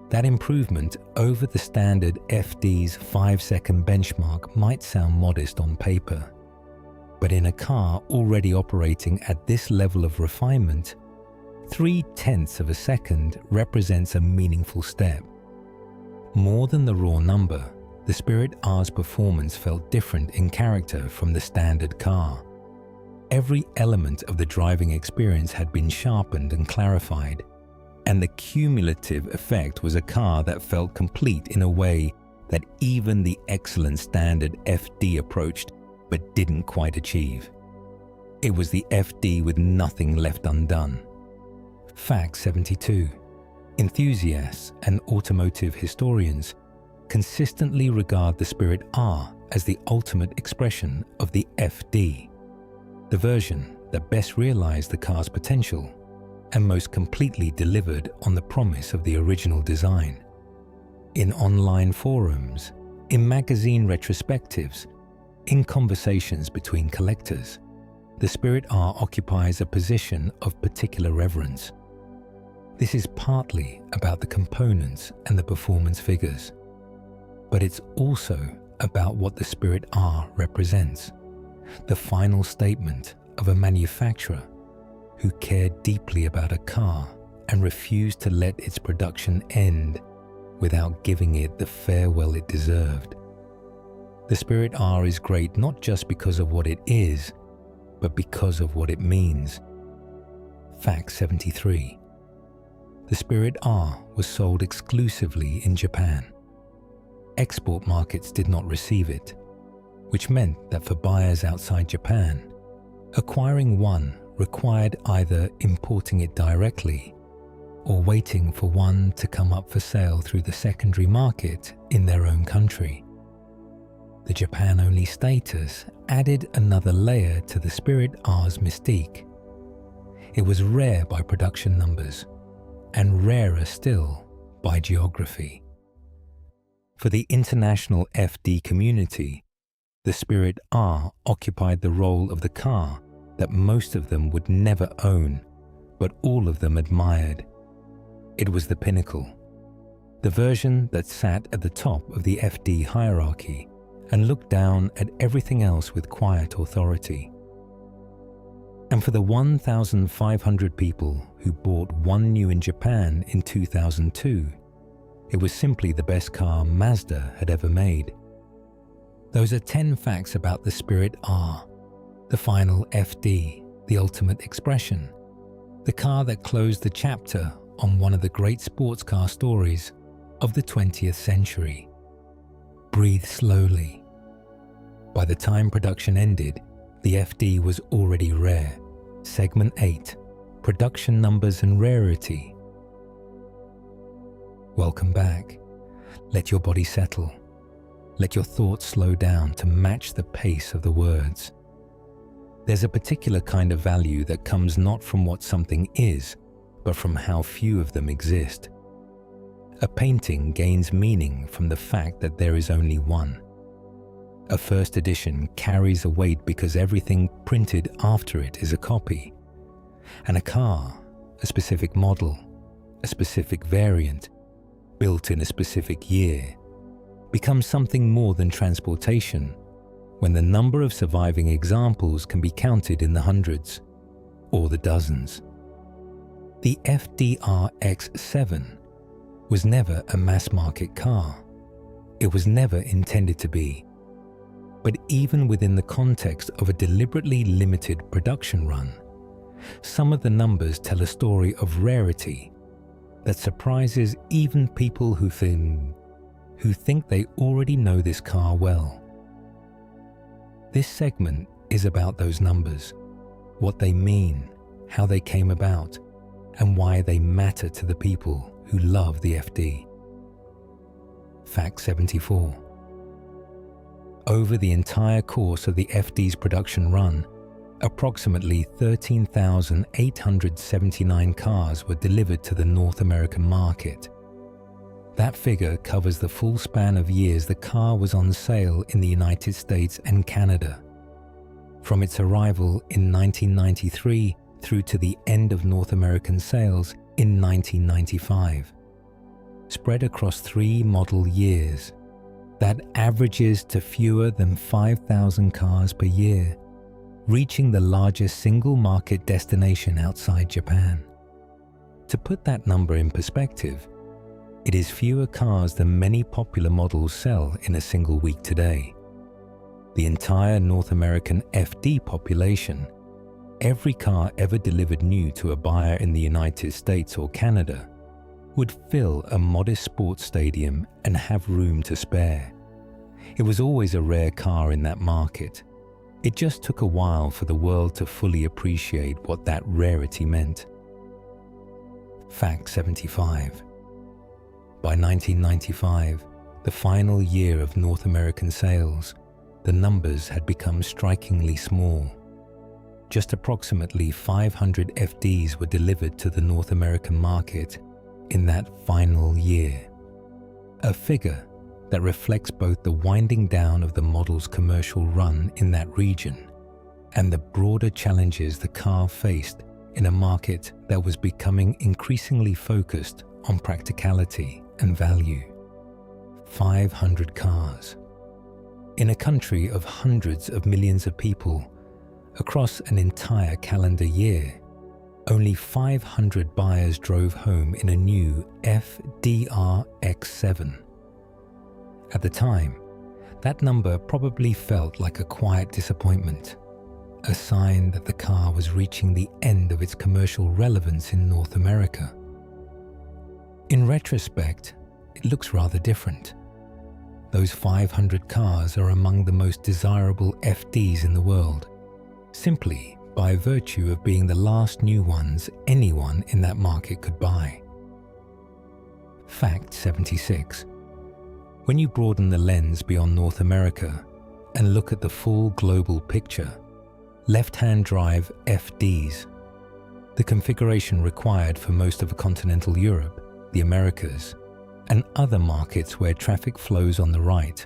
A: That improvement over the standard FD's 5-second benchmark might sound modest on paper, but in a car already operating at this level of refinement, 0.3 of a second represents a meaningful step. More than the raw number, the Spirit R's performance felt different in character from the standard car. Every element of the driving experience had been sharpened and clarified, and the cumulative effect was a car that felt complete in a way that even the excellent standard FD approached but didn't quite achieve. It was the FD with nothing left undone. Fact 72. Enthusiasts and automotive historians consistently regard the Spirit R as the ultimate expression of the FD, the version that best realized the car's potential and most completely delivered on the promise of the original design. In online forums, in magazine retrospectives, in conversations between collectors, the Spirit R occupies a position of particular reverence. This is partly about the components and the performance figures, but it's also about what the Spirit R represents, the final statement of a manufacturer who cared deeply about a car and refused to let its production end without giving it the farewell it deserved. The Spirit R is great not just because of what it is, but because of what it means. Fact 73. The Spirit R was sold exclusively in Japan. Export markets did not receive it, which meant that for buyers outside Japan, acquiring one required either importing it directly or waiting for one to come up for sale through the secondary market in their own country. The Japan-only status added another layer to the Spirit R's mystique. It was rare by production numbers, and rarer still by geography. For the international FD community, the Spirit R occupied the role of the car that most of them would never own, but all of them admired. It was the pinnacle, the version that sat at the top of the FD hierarchy and looked down at everything else with quiet authority. And for the 1,500 people who bought one new in Japan in 2002, it was simply the best car Mazda had ever made. Those are 10 facts about the Spirit R, the final FD, the ultimate expression, the car that closed the chapter on one of the great sports car stories of the 20th century. Breathe slowly. By the time production ended, the FD was already rare. Segment 8, Production Numbers and Rarity. Welcome back. Let your body settle. Let your thoughts slow down to match the pace of the words. There's a particular kind of value that comes not from what something is, but from how few of them exist. A painting gains meaning from the fact that there is only one. A first edition carries a weight because everything printed after it is a copy. And a car, a specific model, a specific variant, built in a specific year, becomes something more than transportation when the number of surviving examples can be counted in the hundreds or the dozens. The FD RX-7 was never a mass-market car. It was never intended to be. But even within the context of a deliberately limited production run, some of the numbers tell a story of rarity that surprises even people who think they already know this car well. This segment is about those numbers, what they mean, how they came about, and why they matter to the people who love the FD. Fact 74. Over the entire course of the FD's production run, approximately 13,879 cars were delivered to the North American market. That figure covers the full span of years the car was on sale in the United States and Canada, from its arrival in 1993 through to the end of North American sales in 1995. Spread across 3 model years, that averages to fewer than 5,000 cars per year, reaching the largest single market destination outside Japan. To put that number in perspective, it is fewer cars than many popular models sell in a single week today. The entire North American FD population, every car ever delivered new to a buyer in the United States or Canada, would fill a modest sports stadium and have room to spare. It was always a rare car in that market. It just took a while for the world to fully appreciate what that rarity meant. Fact 75. By 1995, the final year of North American sales, the numbers had become strikingly small. Just approximately 500 FDs were delivered to the North American market in that final year. A figure that reflects both the winding down of the model's commercial run in that region and the broader challenges the car faced in a market that was becoming increasingly focused on practicality and value. 500 cars. In a country of hundreds of millions of people, across an entire calendar year, only 500 buyers drove home in a new FD RX-7. At the time, that number probably felt like a quiet disappointment, a sign that the car was reaching the end of its commercial relevance in North America. In retrospect, it looks rather different. Those 500 cars are among the most desirable FDs in the world, simply by virtue of being the last new ones anyone in that market could buy. Fact 76. When you broaden the lens beyond North America and look at the full global picture, left-hand drive FDs, the configuration required for most of continental Europe, the Americas, and other markets where traffic flows on the right,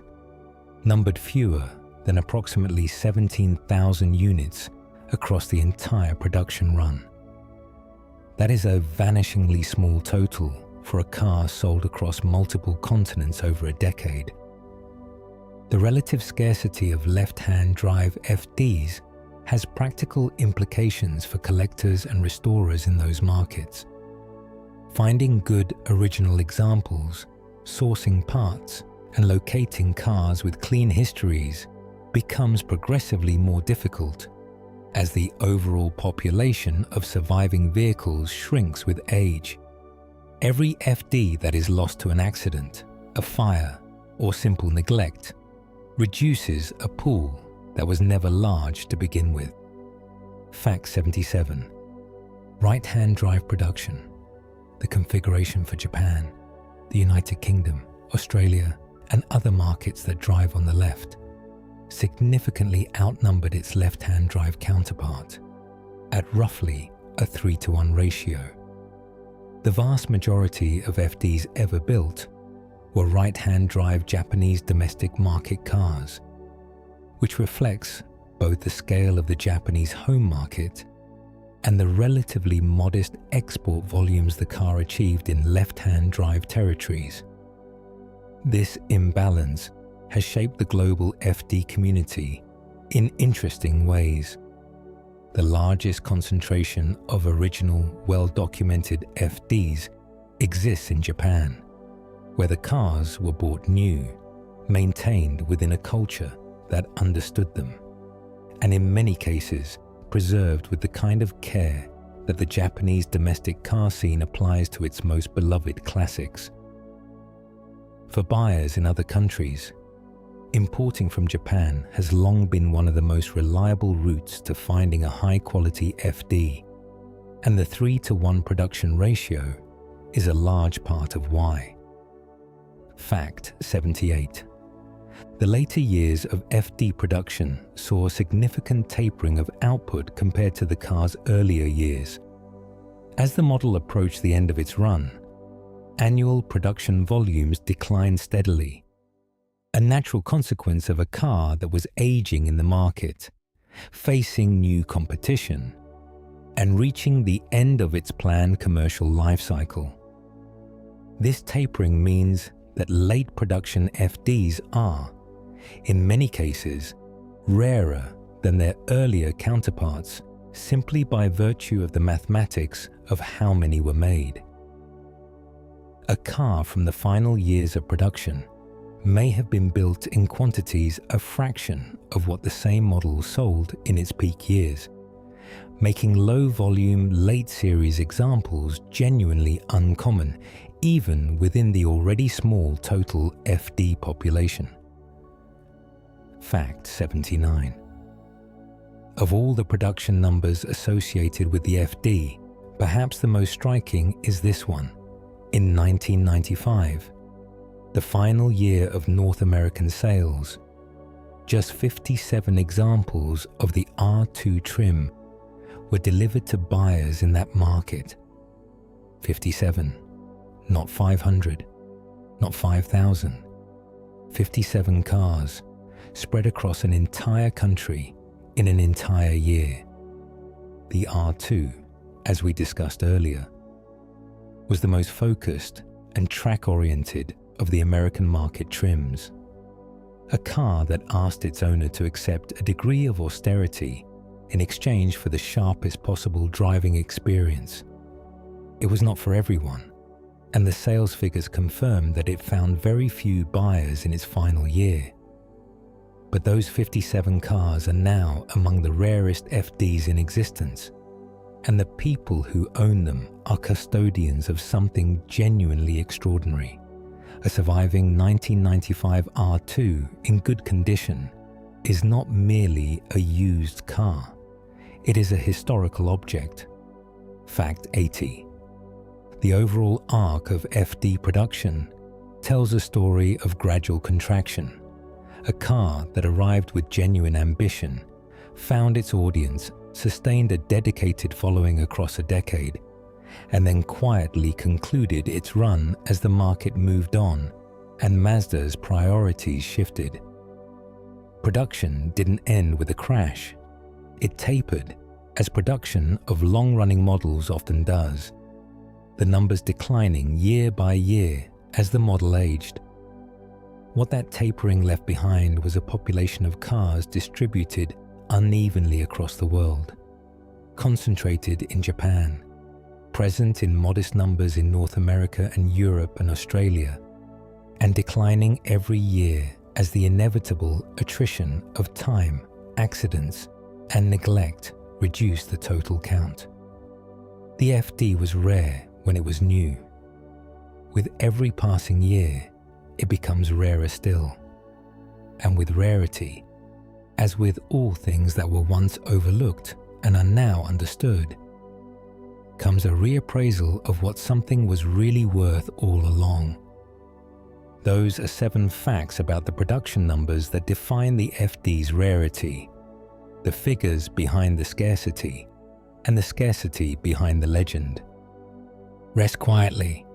A: numbered fewer than approximately 17,000 units across the entire production run. That is a vanishingly small total for a car sold across multiple continents over a decade. The relative scarcity of left-hand drive FDs has practical implications for collectors and restorers in those markets. Finding good original examples, sourcing parts, and locating cars with clean histories becomes progressively more difficult as the overall population of surviving vehicles shrinks with age. Every FD that is lost to an accident, a fire, or simple neglect reduces a pool that was never large to begin with. Fact 77. Right-hand drive production, the configuration for Japan, the United Kingdom, Australia, and other markets that drive on the left, significantly outnumbered its left-hand drive counterpart at roughly a 3-to-1 ratio. The vast majority of FDs ever built were right-hand drive Japanese domestic market cars, which reflects both the scale of the Japanese home market and the relatively modest export volumes the car achieved in left-hand drive territories. This imbalance has shaped the global FD community in interesting ways. The largest concentration of original, well-documented FDs exists in Japan, where the cars were bought new, maintained within a culture that understood them, and in many cases preserved with the kind of care that the Japanese domestic car scene applies to its most beloved classics. For buyers in other countries, Importing from Japan has long been one of the most reliable routes to finding a high-quality FD, and the 3-to-1 production ratio is a large part of why. Fact 78. The later years of FD production saw a significant tapering of output compared to the car's earlier years. As the model approached the end of its run, annual production volumes declined steadily, a natural consequence of a car that was aging in the market, facing new competition, and reaching the end of its planned commercial life cycle. This tapering means that late production FDs are, in many cases, rarer than their earlier counterparts simply by virtue of the mathematics of how many were made. A car from the final years of production may have been built in quantities a fraction of what the same model sold in its peak years, making low-volume, late-series examples genuinely uncommon, even within the already small total FD population. Fact 79. Of all the production numbers associated with the FD, perhaps the most striking is this one. In 1995, the final year of North American sales, just 57 examples of the R2 trim were delivered to buyers in that market. 57, not 500, not 5,000. 57 cars spread across an entire country in an entire year. The R2, as we discussed earlier, was the most focused and track-oriented of the American market trims. A car that asked its owner to accept a degree of austerity in exchange for the sharpest possible driving experience. It was not for everyone, and the sales figures confirmed that it found very few buyers in its final year. But those 57 cars are now among the rarest FDs in existence, and the people who own them are custodians of something genuinely extraordinary. A surviving 1995 R2 in good condition is not merely a used car. It is a historical object. Fact 80. The overall arc of FD production tells a story of gradual contraction. A car that arrived with genuine ambition, found its audience, sustained a dedicated following across a decade, and then quietly concluded its run as the market moved on and Mazda's priorities shifted. Production didn't end with a crash. It tapered, as production of long-running models often does, the numbers declining year by year as the model aged. What that tapering left behind was a population of cars distributed unevenly across the world, concentrated in Japan, present in modest numbers in North America and Europe and Australia, and declining every year as the inevitable attrition of time, accidents, and neglect reduced the total count. The FD was rare when it was new. With every passing year, it becomes rarer still. And with rarity, as with all things that were once overlooked and are now understood, comes a reappraisal of what something was really worth all along. Those are 7 facts about the production numbers that define the FD's rarity, the figures behind the scarcity, and the scarcity behind the legend. Rest quietly.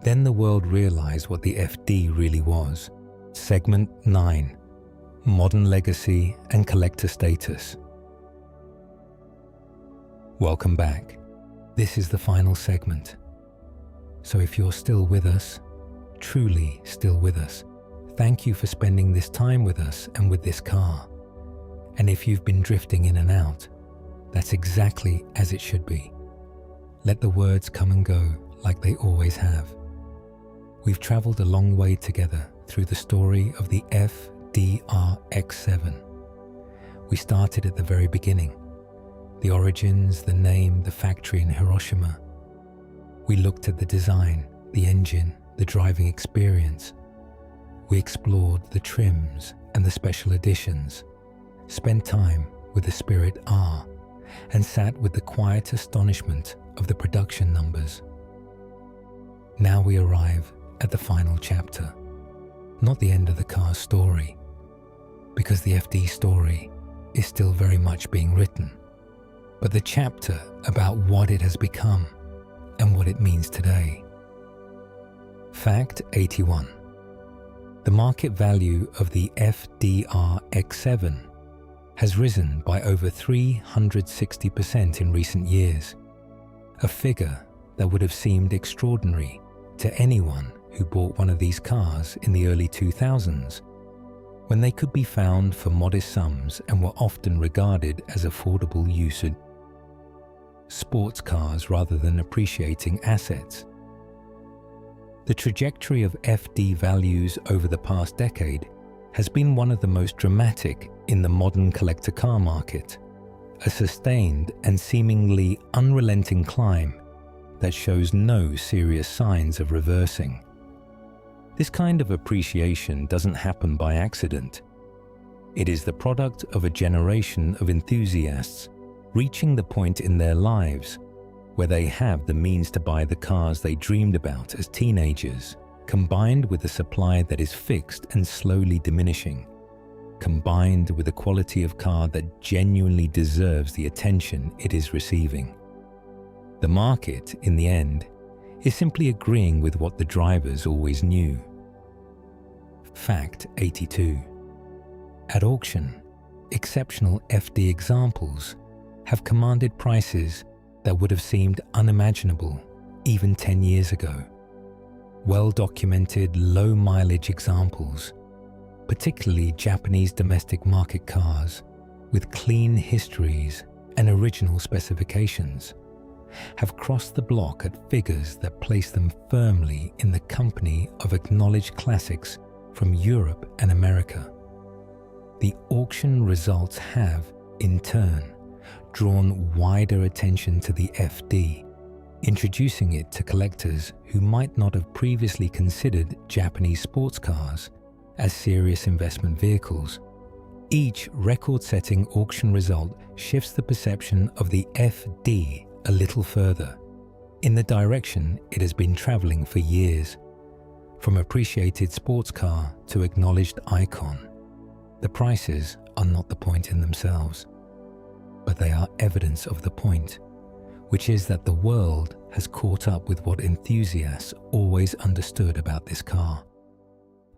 A: Then the world realized what the FD really was. Segment 9. Modern Legacy and Collector Status. Welcome back. This is the final segment. So if you're still with us, truly still with us, thank you for spending this time with us and with this car. And if you've been drifting in and out, that's exactly as it should be. Let the words come and go like they always have. We've traveled a long way together through the story of the FD RX-7. We started at the very beginning. The origins, the name, the factory in Hiroshima. We looked at the design, the engine, the driving experience. We explored the trims and the special editions, spent time with the Spirit R, and sat with the quiet astonishment of the production numbers. Now we arrive at the final chapter, not the end of the car's story, because the FD story is still very much being written, but the chapter about what it has become and what it means today. Fact 81. The market value of the FD RX-7 has risen by over 360% in recent years, a figure that would have seemed extraordinary to anyone who bought one of these cars in the early 2000s, when they could be found for modest sums and were often regarded as affordable usage sports cars rather than appreciating assets. The trajectory of FD values over the past decade has been one of the most dramatic in the modern collector car market, a sustained and seemingly unrelenting climb that shows no serious signs of reversing. This kind of appreciation doesn't happen by accident. It is the product of a generation of enthusiasts reaching the point in their lives where they have the means to buy the cars they dreamed about as teenagers, combined with a supply that is fixed and slowly diminishing, combined with a quality of car that genuinely deserves the attention it is receiving. The market, in the end, is simply agreeing with what the drivers always knew. Fact 82. At auction, exceptional FD examples have commanded prices that would have seemed unimaginable even 10 years ago. Well-documented, low-mileage examples, particularly Japanese domestic market cars with clean histories and original specifications, have crossed the block at figures that place them firmly in the company of acknowledged classics from Europe and America. The auction results have, in turn, drawn wider attention to the FD, introducing it to collectors who might not have previously considered Japanese sports cars as serious investment vehicles. Each record-setting auction result shifts the perception of the FD a little further, in the direction it has been traveling for years, from appreciated sports car to acknowledged icon. The prices are not the point in themselves, but they are evidence of the point, which is that the world has caught up with what enthusiasts always understood about this car.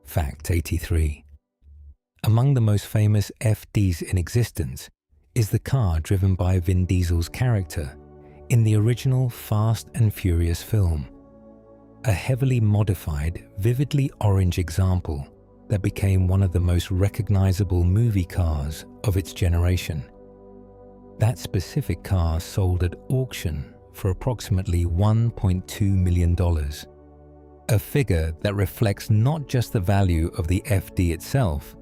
A: Fact 83. Among the most famous FDs in existence is the car driven by Vin Diesel's character in the original Fast and Furious film, a heavily modified, vividly orange example that became one of the most recognizable movie cars of its generation. That specific car sold at auction for approximately $1.2 million, a figure that reflects not just the value of the FD itself,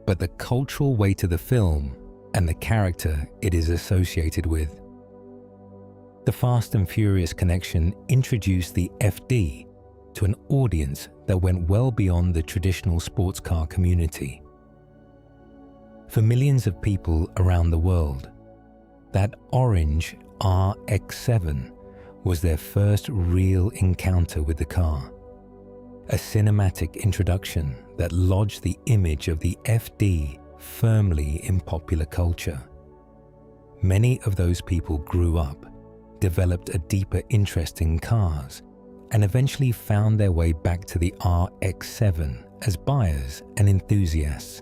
A: but the cultural weight of the film and the character it is associated with. The Fast and Furious connection introduced the FD to an audience that went well beyond the traditional sports car community. For millions of people around the world, that orange RX-7 was their first real encounter with the car, a cinematic introduction that lodged the image of the FD firmly in popular culture. Many of those people grew up, developed a deeper interest in cars, and eventually found their way back to the RX-7 as buyers and enthusiasts.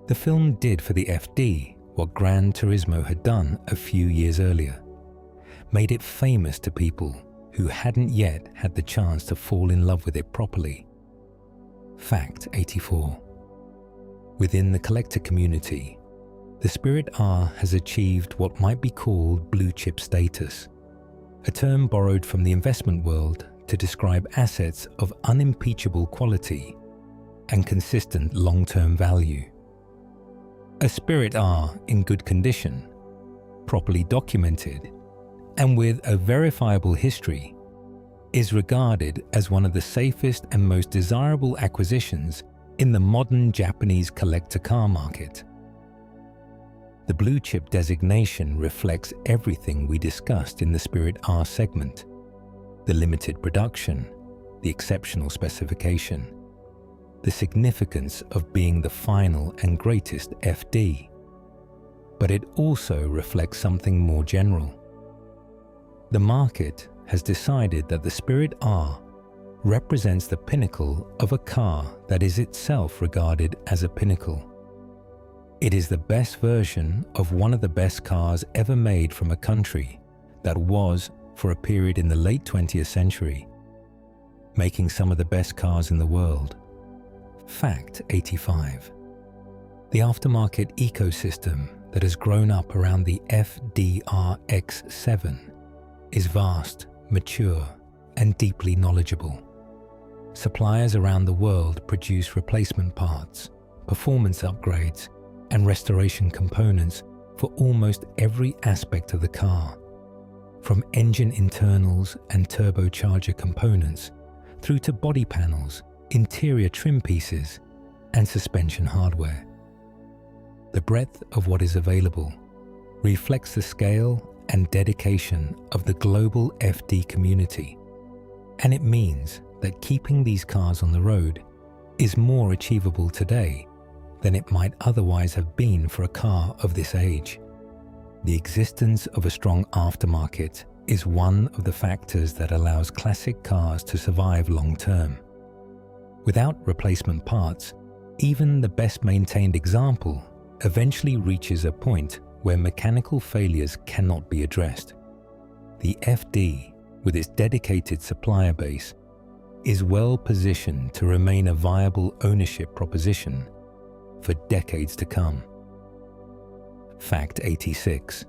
A: The film did for the FD what Gran Turismo had done a few years earlier, made it famous to people who hadn't yet had the chance to fall in love with it properly. Fact 84. Within the collector community, the Spirit R has achieved what might be called blue chip status, a term borrowed from the investment world to describe assets of unimpeachable quality and consistent long-term value. A Spirit R in good condition, properly documented, and with a verifiable history, is regarded as one of the safest and most desirable acquisitions in the modern Japanese collector car market. The blue chip designation reflects everything we discussed in the Spirit R segment: the limited production, the exceptional specification, the significance of being the final and greatest FD. But it also reflects something more general. The market has decided that the Spirit R represents the pinnacle of a car that is itself regarded as a pinnacle. It is the best version of one of the best cars ever made from a country that was, for a period in the late 20th century, making some of the best cars in the world. Fact 85. The aftermarket ecosystem that has grown up around the FD RX-7 is vast, mature, and deeply knowledgeable. Suppliers around the world produce replacement parts, performance upgrades, and restoration components for almost every aspect of the car, from engine internals and turbocharger components through to body panels, interior trim pieces, and suspension hardware. The breadth of what is available reflects the scale and dedication of the global FD community, and it means that keeping these cars on the road is more achievable today than it might otherwise have been for a car of this age. The existence of a strong aftermarket is one of the factors that allows classic cars to survive long term. Without replacement parts, even the best maintained example eventually reaches a point where mechanical failures cannot be addressed. The FD, with its dedicated supplier base, is well positioned to remain a viable ownership proposition for decades to come. Fact 86.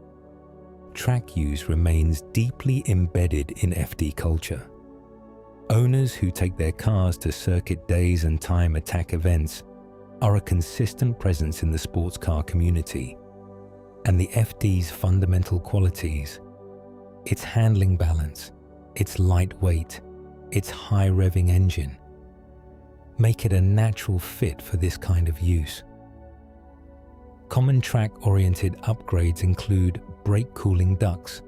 A: Track use remains deeply embedded in FD culture. Owners who take their cars to circuit days and time attack events are a consistent presence in the sports car community, and the FD's fundamental qualities, its handling balance, its lightweight, its high-revving engine, make it a natural fit for this kind of use. Common track-oriented upgrades include brake cooling ducts,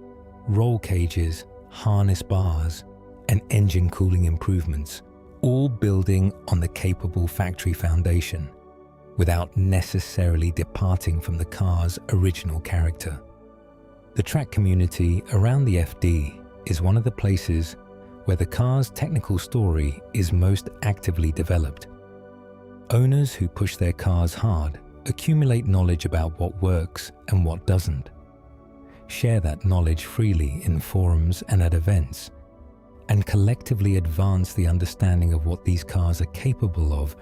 A: roll cages, harness bars, and engine cooling improvements, all building on the capable factory foundation without necessarily departing from the car's original character. The track community around the FD is one of the places where the car's technical story is most actively developed. Owners who push their cars hard accumulate knowledge about what works and what doesn't, share that knowledge freely in forums and at events, and collectively advance the understanding of what these cars are capable of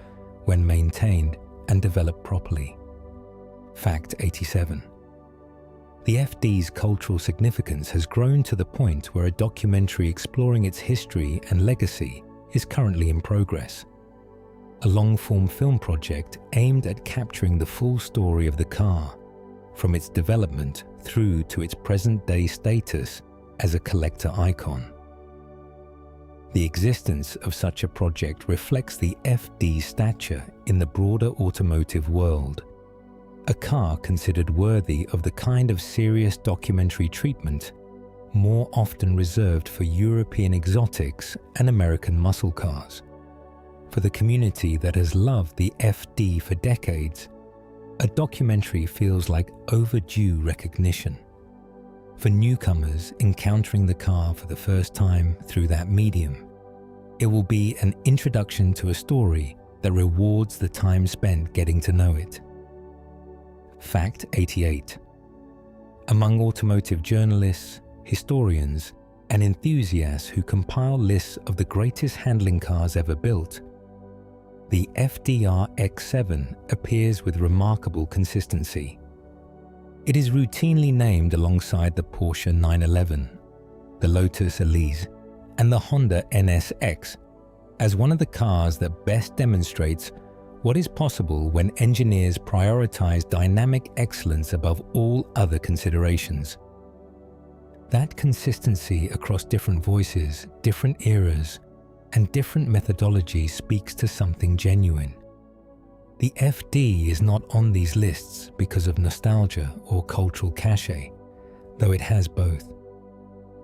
A: when maintained and developed properly. Fact 87. The FD's cultural significance has grown to the point where a documentary exploring its history and legacy is currently in progress. A long-form film project aimed at capturing the full story of the car, from its development through to its present-day status as a collector icon. The existence of such a project reflects the FD's stature in the broader automotive world, a car considered worthy of the kind of serious documentary treatment more often reserved for European exotics and American muscle cars. For the community that has loved the FD for decades, a documentary feels like overdue recognition. For newcomers encountering the car for the first time through that medium, it will be an introduction to a story that rewards the time spent getting to know it. Fact 88. Among automotive journalists, historians, and enthusiasts who compile lists of the greatest handling cars ever built, the FD RX-7 appears with remarkable consistency. It is routinely named alongside the Porsche 911, the Lotus Elise, and the Honda NSX as one of the cars that best demonstrates what is possible when engineers prioritize dynamic excellence above all other considerations. That consistency across different voices, different eras, and different methodologies speaks to something genuine. The FD is not on these lists because of nostalgia or cultural cachet, though it has both.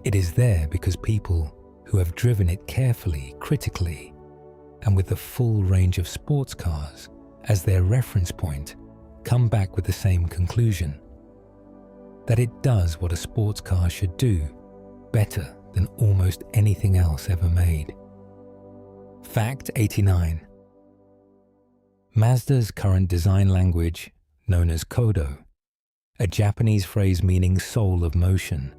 A: It is there because people who have driven it carefully, critically, and with the full range of sports cars as their reference point, come back with the same conclusion: that it does what a sports car should do better than almost anything else ever made. Fact 89. Mazda's current design language, known as Kodo, a Japanese phrase meaning soul of motion,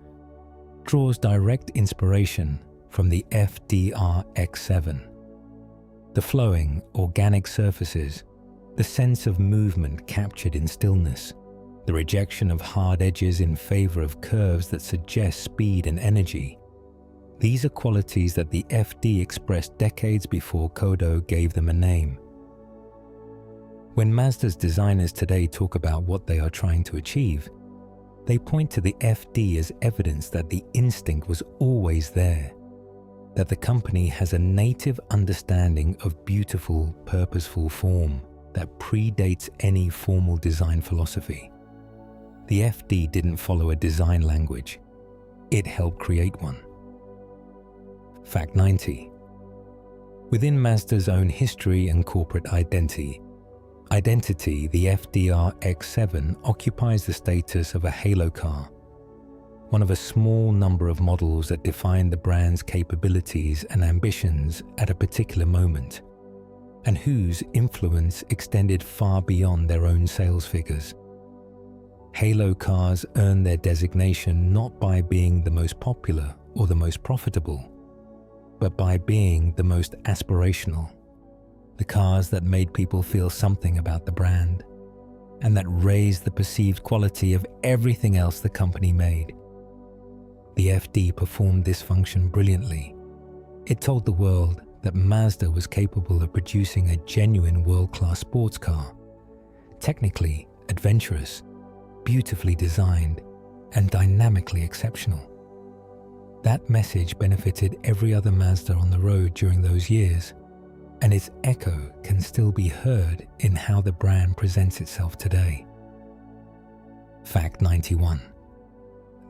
A: draws direct inspiration from the FD RX-7. The flowing, organic surfaces, the sense of movement captured in stillness, the rejection of hard edges in favor of curves that suggest speed and energy. These are qualities that the FD expressed decades before Kodo gave them a name. When Mazda's designers today talk about what they are trying to achieve, they point to the FD as evidence that the instinct was always there, that the company has a native understanding of beautiful, purposeful form that predates any formal design philosophy. The FD didn't follow a design language. It helped create one. Fact 90. Within Mazda's own history and corporate identity, the FD RX-7 occupies the status of a halo car, one of a small number of models that define the brand's capabilities and ambitions at a particular moment, and whose influence extended far beyond their own sales figures. Halo cars earn their designation not by being the most popular or the most profitable, but by being the most aspirational. The cars that made people feel something about the brand, and that raised the perceived quality of everything else the company made. The FD performed this function brilliantly. It told the world that Mazda was capable of producing a genuine world-class sports car, technically adventurous, beautifully designed, and dynamically exceptional. That message benefited every other Mazda on the road during those years, and its echo can still be heard in how the brand presents itself today. Fact 91.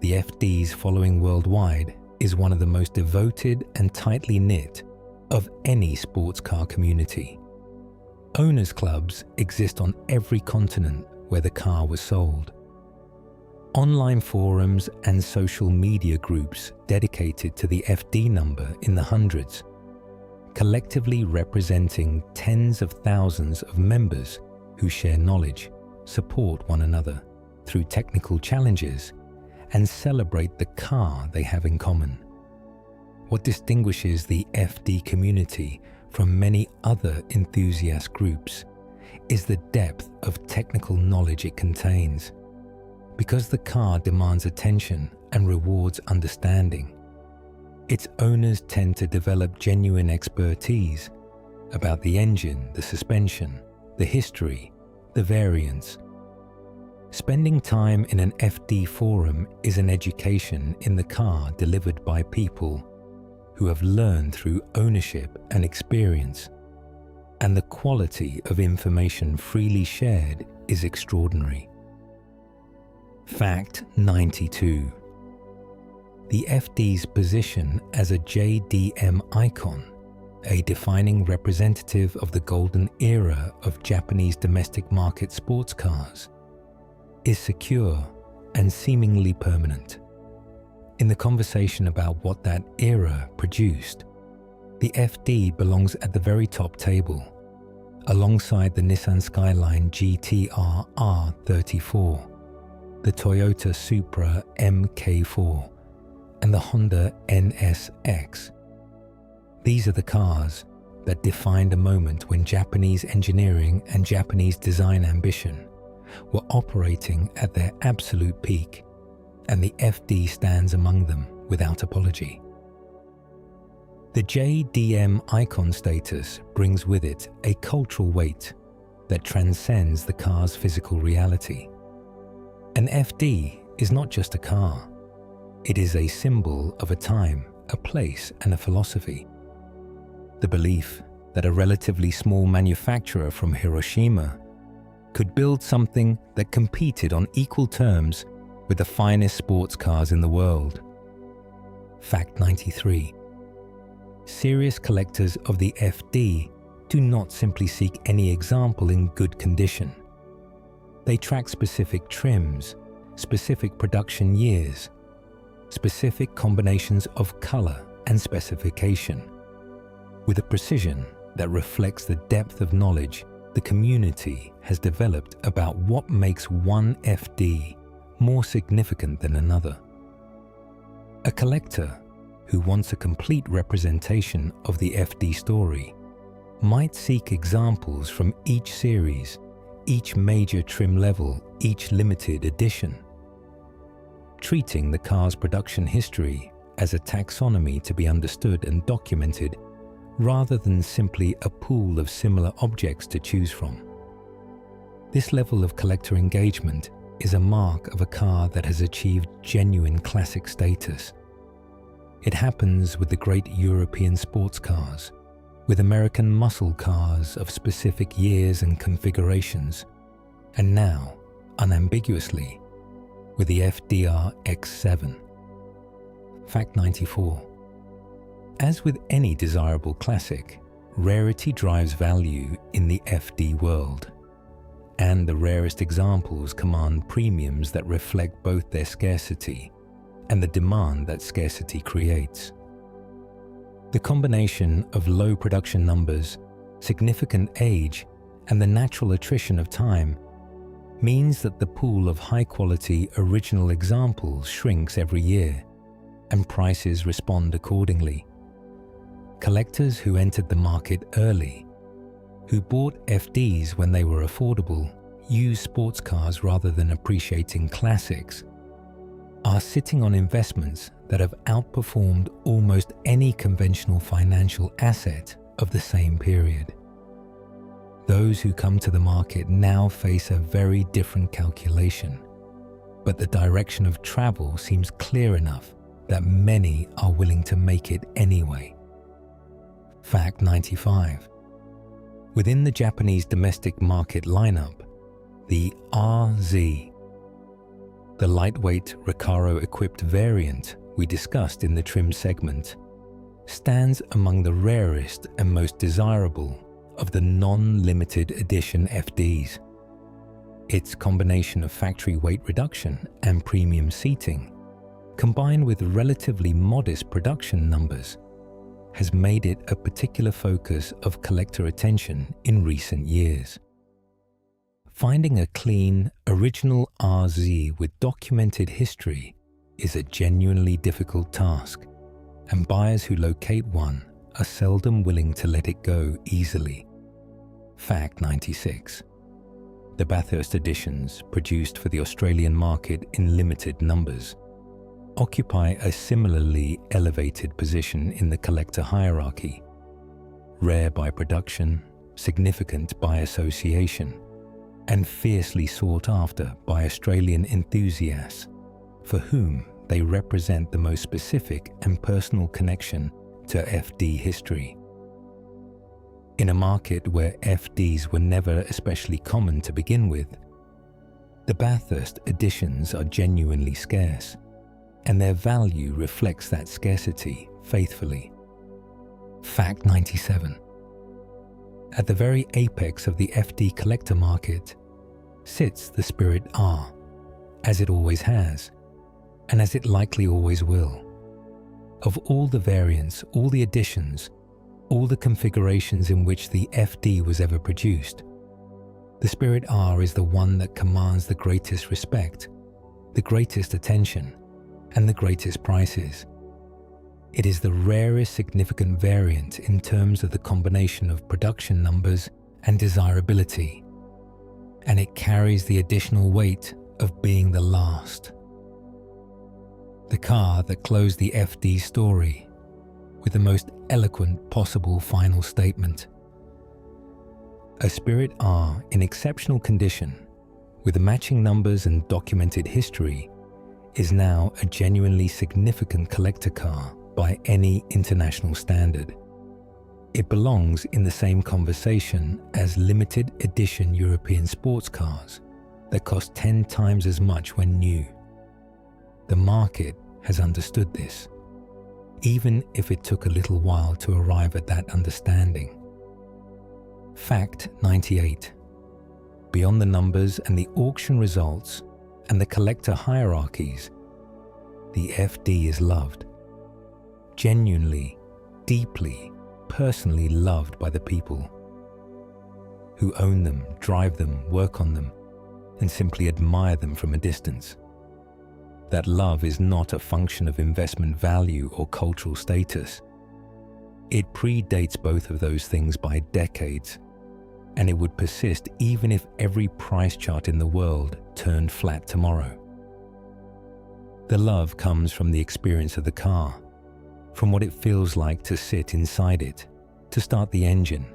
A: The FD's following worldwide is one of the most devoted and tightly knit of any sports car community. Owners' clubs exist on every continent where the car was sold. Online forums and social media groups dedicated to the FD number in the hundreds, collectively representing tens of thousands of members who share knowledge, support one another through technical challenges, and celebrate the car they have in common. What distinguishes the FD community from many other enthusiast groups is the depth of technical knowledge it contains. Because the car demands attention and rewards understanding, its owners tend to develop genuine expertise about the engine, the suspension, the history, the variants. Spending time in an FD forum is an education in the car delivered by people who have learned through ownership and experience, and the quality of information freely shared is extraordinary. Fact 92. The FD's position as a JDM icon, a defining representative of the golden era of Japanese domestic market sports cars, is secure and seemingly permanent. In the conversation about what that era produced, the FD belongs at the very top table, alongside the Nissan Skyline GT-R R34, the Toyota Supra MK4, and the Honda NSX. These are the cars that defined a moment when Japanese engineering and Japanese design ambition were operating at their absolute peak, and the FD stands among them without apology. The JDM icon status brings with it a cultural weight that transcends the car's physical reality. An FD is not just a car. It is a symbol of a time, a place, and a philosophy. The belief that a relatively small manufacturer from Hiroshima could build something that competed on equal terms with the finest sports cars in the world. Fact 93. Serious collectors of the FD do not simply seek any example in good condition. They track specific trims, specific production years, specific combinations of color and specification, with a precision that reflects the depth of knowledge the community has developed about what makes one FD more significant than another. A collector who wants a complete representation of the FD story might seek examples from each series, each major trim level, each limited edition. Treating the car's production history as a taxonomy to be understood and documented rather than simply a pool of similar objects to choose from. This level of collector engagement is a mark of a car that has achieved genuine classic status. It happens with the great European sports cars, with American muscle cars of specific years and configurations, and now, unambiguously, with the FD RX-7. Fact 94. As with any desirable classic, rarity drives value in the FD world, and the rarest examples command premiums that reflect both their scarcity and the demand that scarcity creates. The combination of low production numbers, significant age, and the natural attrition of time means that the pool of high-quality original examples shrinks every year, and prices respond accordingly. Collectors who entered the market early, who bought FDs when they were affordable, use sports cars rather than appreciating classics, are sitting on investments that have outperformed almost any conventional financial asset of the same period. Those who come to the market now face a very different calculation, but the direction of travel seems clear enough that many are willing to make it anyway. Fact 95. Within the Japanese domestic market lineup, the RZ, the lightweight Recaro-equipped variant we discussed in the trim segment, stands among the rarest and most desirable of the non-limited edition FDs. Its combination of factory weight reduction and premium seating, combined with relatively modest production numbers, has made it a particular focus of collector attention in recent years. Finding a clean, original RZ with documented history is a genuinely difficult task, and buyers who locate one are seldom willing to let it go easily. Fact 96. The Bathurst editions, produced for the Australian market in limited numbers, occupy a similarly elevated position in the collector hierarchy, rare by production, significant by association, and fiercely sought after by Australian enthusiasts, for whom they represent the most specific and personal connection to FD history. In a market where FDs were never especially common to begin with, the Bathurst editions are genuinely scarce, and their value reflects that scarcity faithfully. Fact 97. At the very apex of the FD collector market sits the Spirit R, as it always has, and as it likely always will. Of all the variants, all the editions, all the configurations in which the FD was ever produced, the Spirit R is the one that commands the greatest respect, the greatest attention, and the greatest prices. It is the rarest significant variant in terms of the combination of production numbers and desirability, and it carries the additional weight of being the last. The car that closed the FD story with the most eloquent possible final statement. A Spirit R in exceptional condition, with matching numbers and documented history, is now a genuinely significant collector car by any international standard. It belongs in the same conversation as limited edition European sports cars that cost 10 times as much when new. The market has understood this, even if it took a little while to arrive at that understanding. Fact 98. Beyond the numbers and the auction results and the collector hierarchies, the FD is loved. Genuinely, deeply, personally loved by the people who own them, drive them, work on them, and simply admire them from a distance. That love is not a function of investment value or cultural status. It predates both of those things by decades, and it would persist even if every price chart in the world turned flat tomorrow. The love comes from the experience of the car, from what it feels like to sit inside it, to start the engine,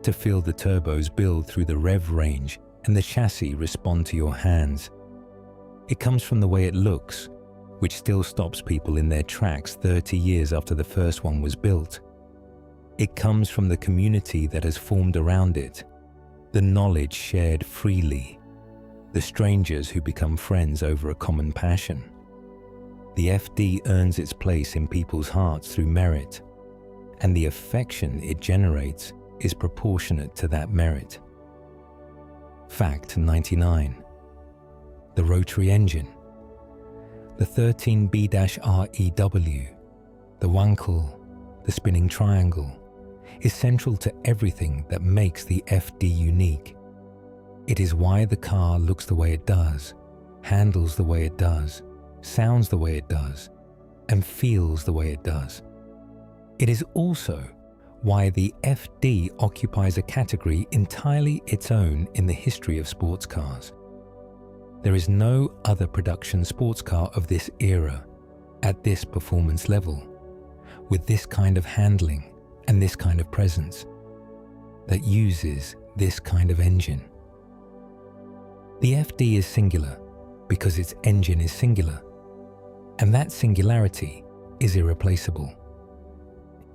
A: to feel the turbos build through the rev range and the chassis respond to your hands. It comes from the way it looks, which still stops people in their tracks 30 years after the first one was built. It comes from the community that has formed around it, the knowledge shared freely, the strangers who become friends over a common passion. The FD earns its place in people's hearts through merit, and the affection it generates is proportionate to that merit. Fact 99. The rotary engine, the 13B-REW, the Wankel, the spinning triangle, is central to everything that makes the FD unique. It is why the car looks the way it does, handles the way it does, sounds the way it does, and feels the way it does. It is also why the FD occupies a category entirely its own in the history of sports cars. There is no other production sports car of this era, at this performance level, with this kind of handling and this kind of presence, that uses this kind of engine. The FD is singular because its engine is singular, and that singularity is irreplaceable.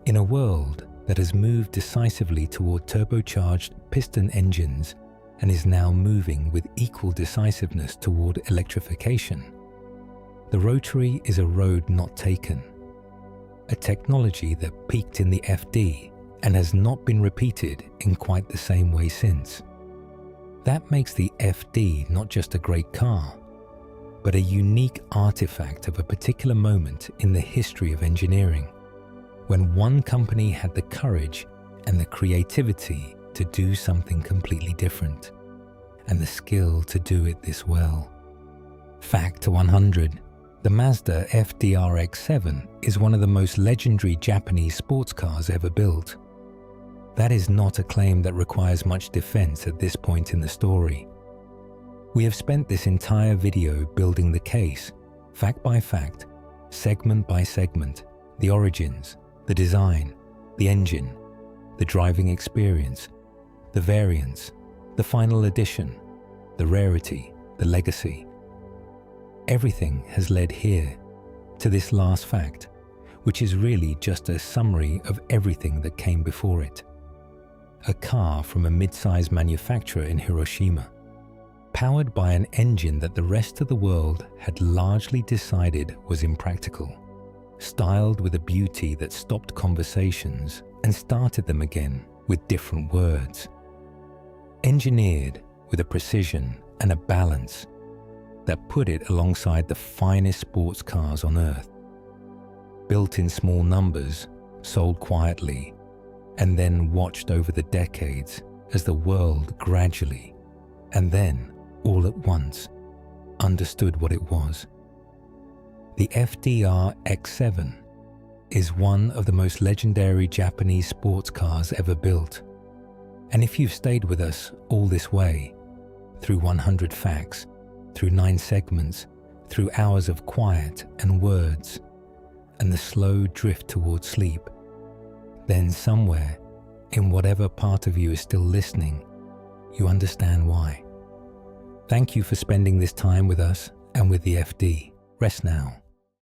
A: In a world that has moved decisively toward turbocharged piston engines and is now moving with equal decisiveness toward electrification, the rotary is a road not taken, a technology that peaked in the FD and has not been repeated in quite the same way since. That makes the FD not just a great car, but a unique artifact of a particular moment in the history of engineering, when one company had the courage and the creativity to do something completely different, and the skill to do it this well. Fact 100. The Mazda FD RX-7 is one of the most legendary Japanese sports cars ever built. That is not a claim that requires much defense at this point in the story. We have spent this entire video building the case, fact by fact, segment by segment, the origins, the design, the engine, the driving experience, the variants, the final edition, the rarity, the legacy. Everything has led here to this last fact, which is really just a summary of everything that came before it. A car from a mid-sized manufacturer in Hiroshima, powered by an engine that the rest of the world had largely decided was impractical, styled with a beauty that stopped conversations and started them again with different words, engineered with a precision and a balance that put it alongside the finest sports cars on earth, built in small numbers, sold quietly, and then watched over the decades as the world gradually, and then all at once, understood what it was. The FD RX-7 is one of the most legendary Japanese sports cars ever built. And if you've stayed with us all this way, through 100 facts, through 9 segments, through hours of quiet and words, and the slow drift towards sleep, then somewhere, in whatever part of you is still listening, you understand why. Thank you for spending this time with us and with the FD. Rest now.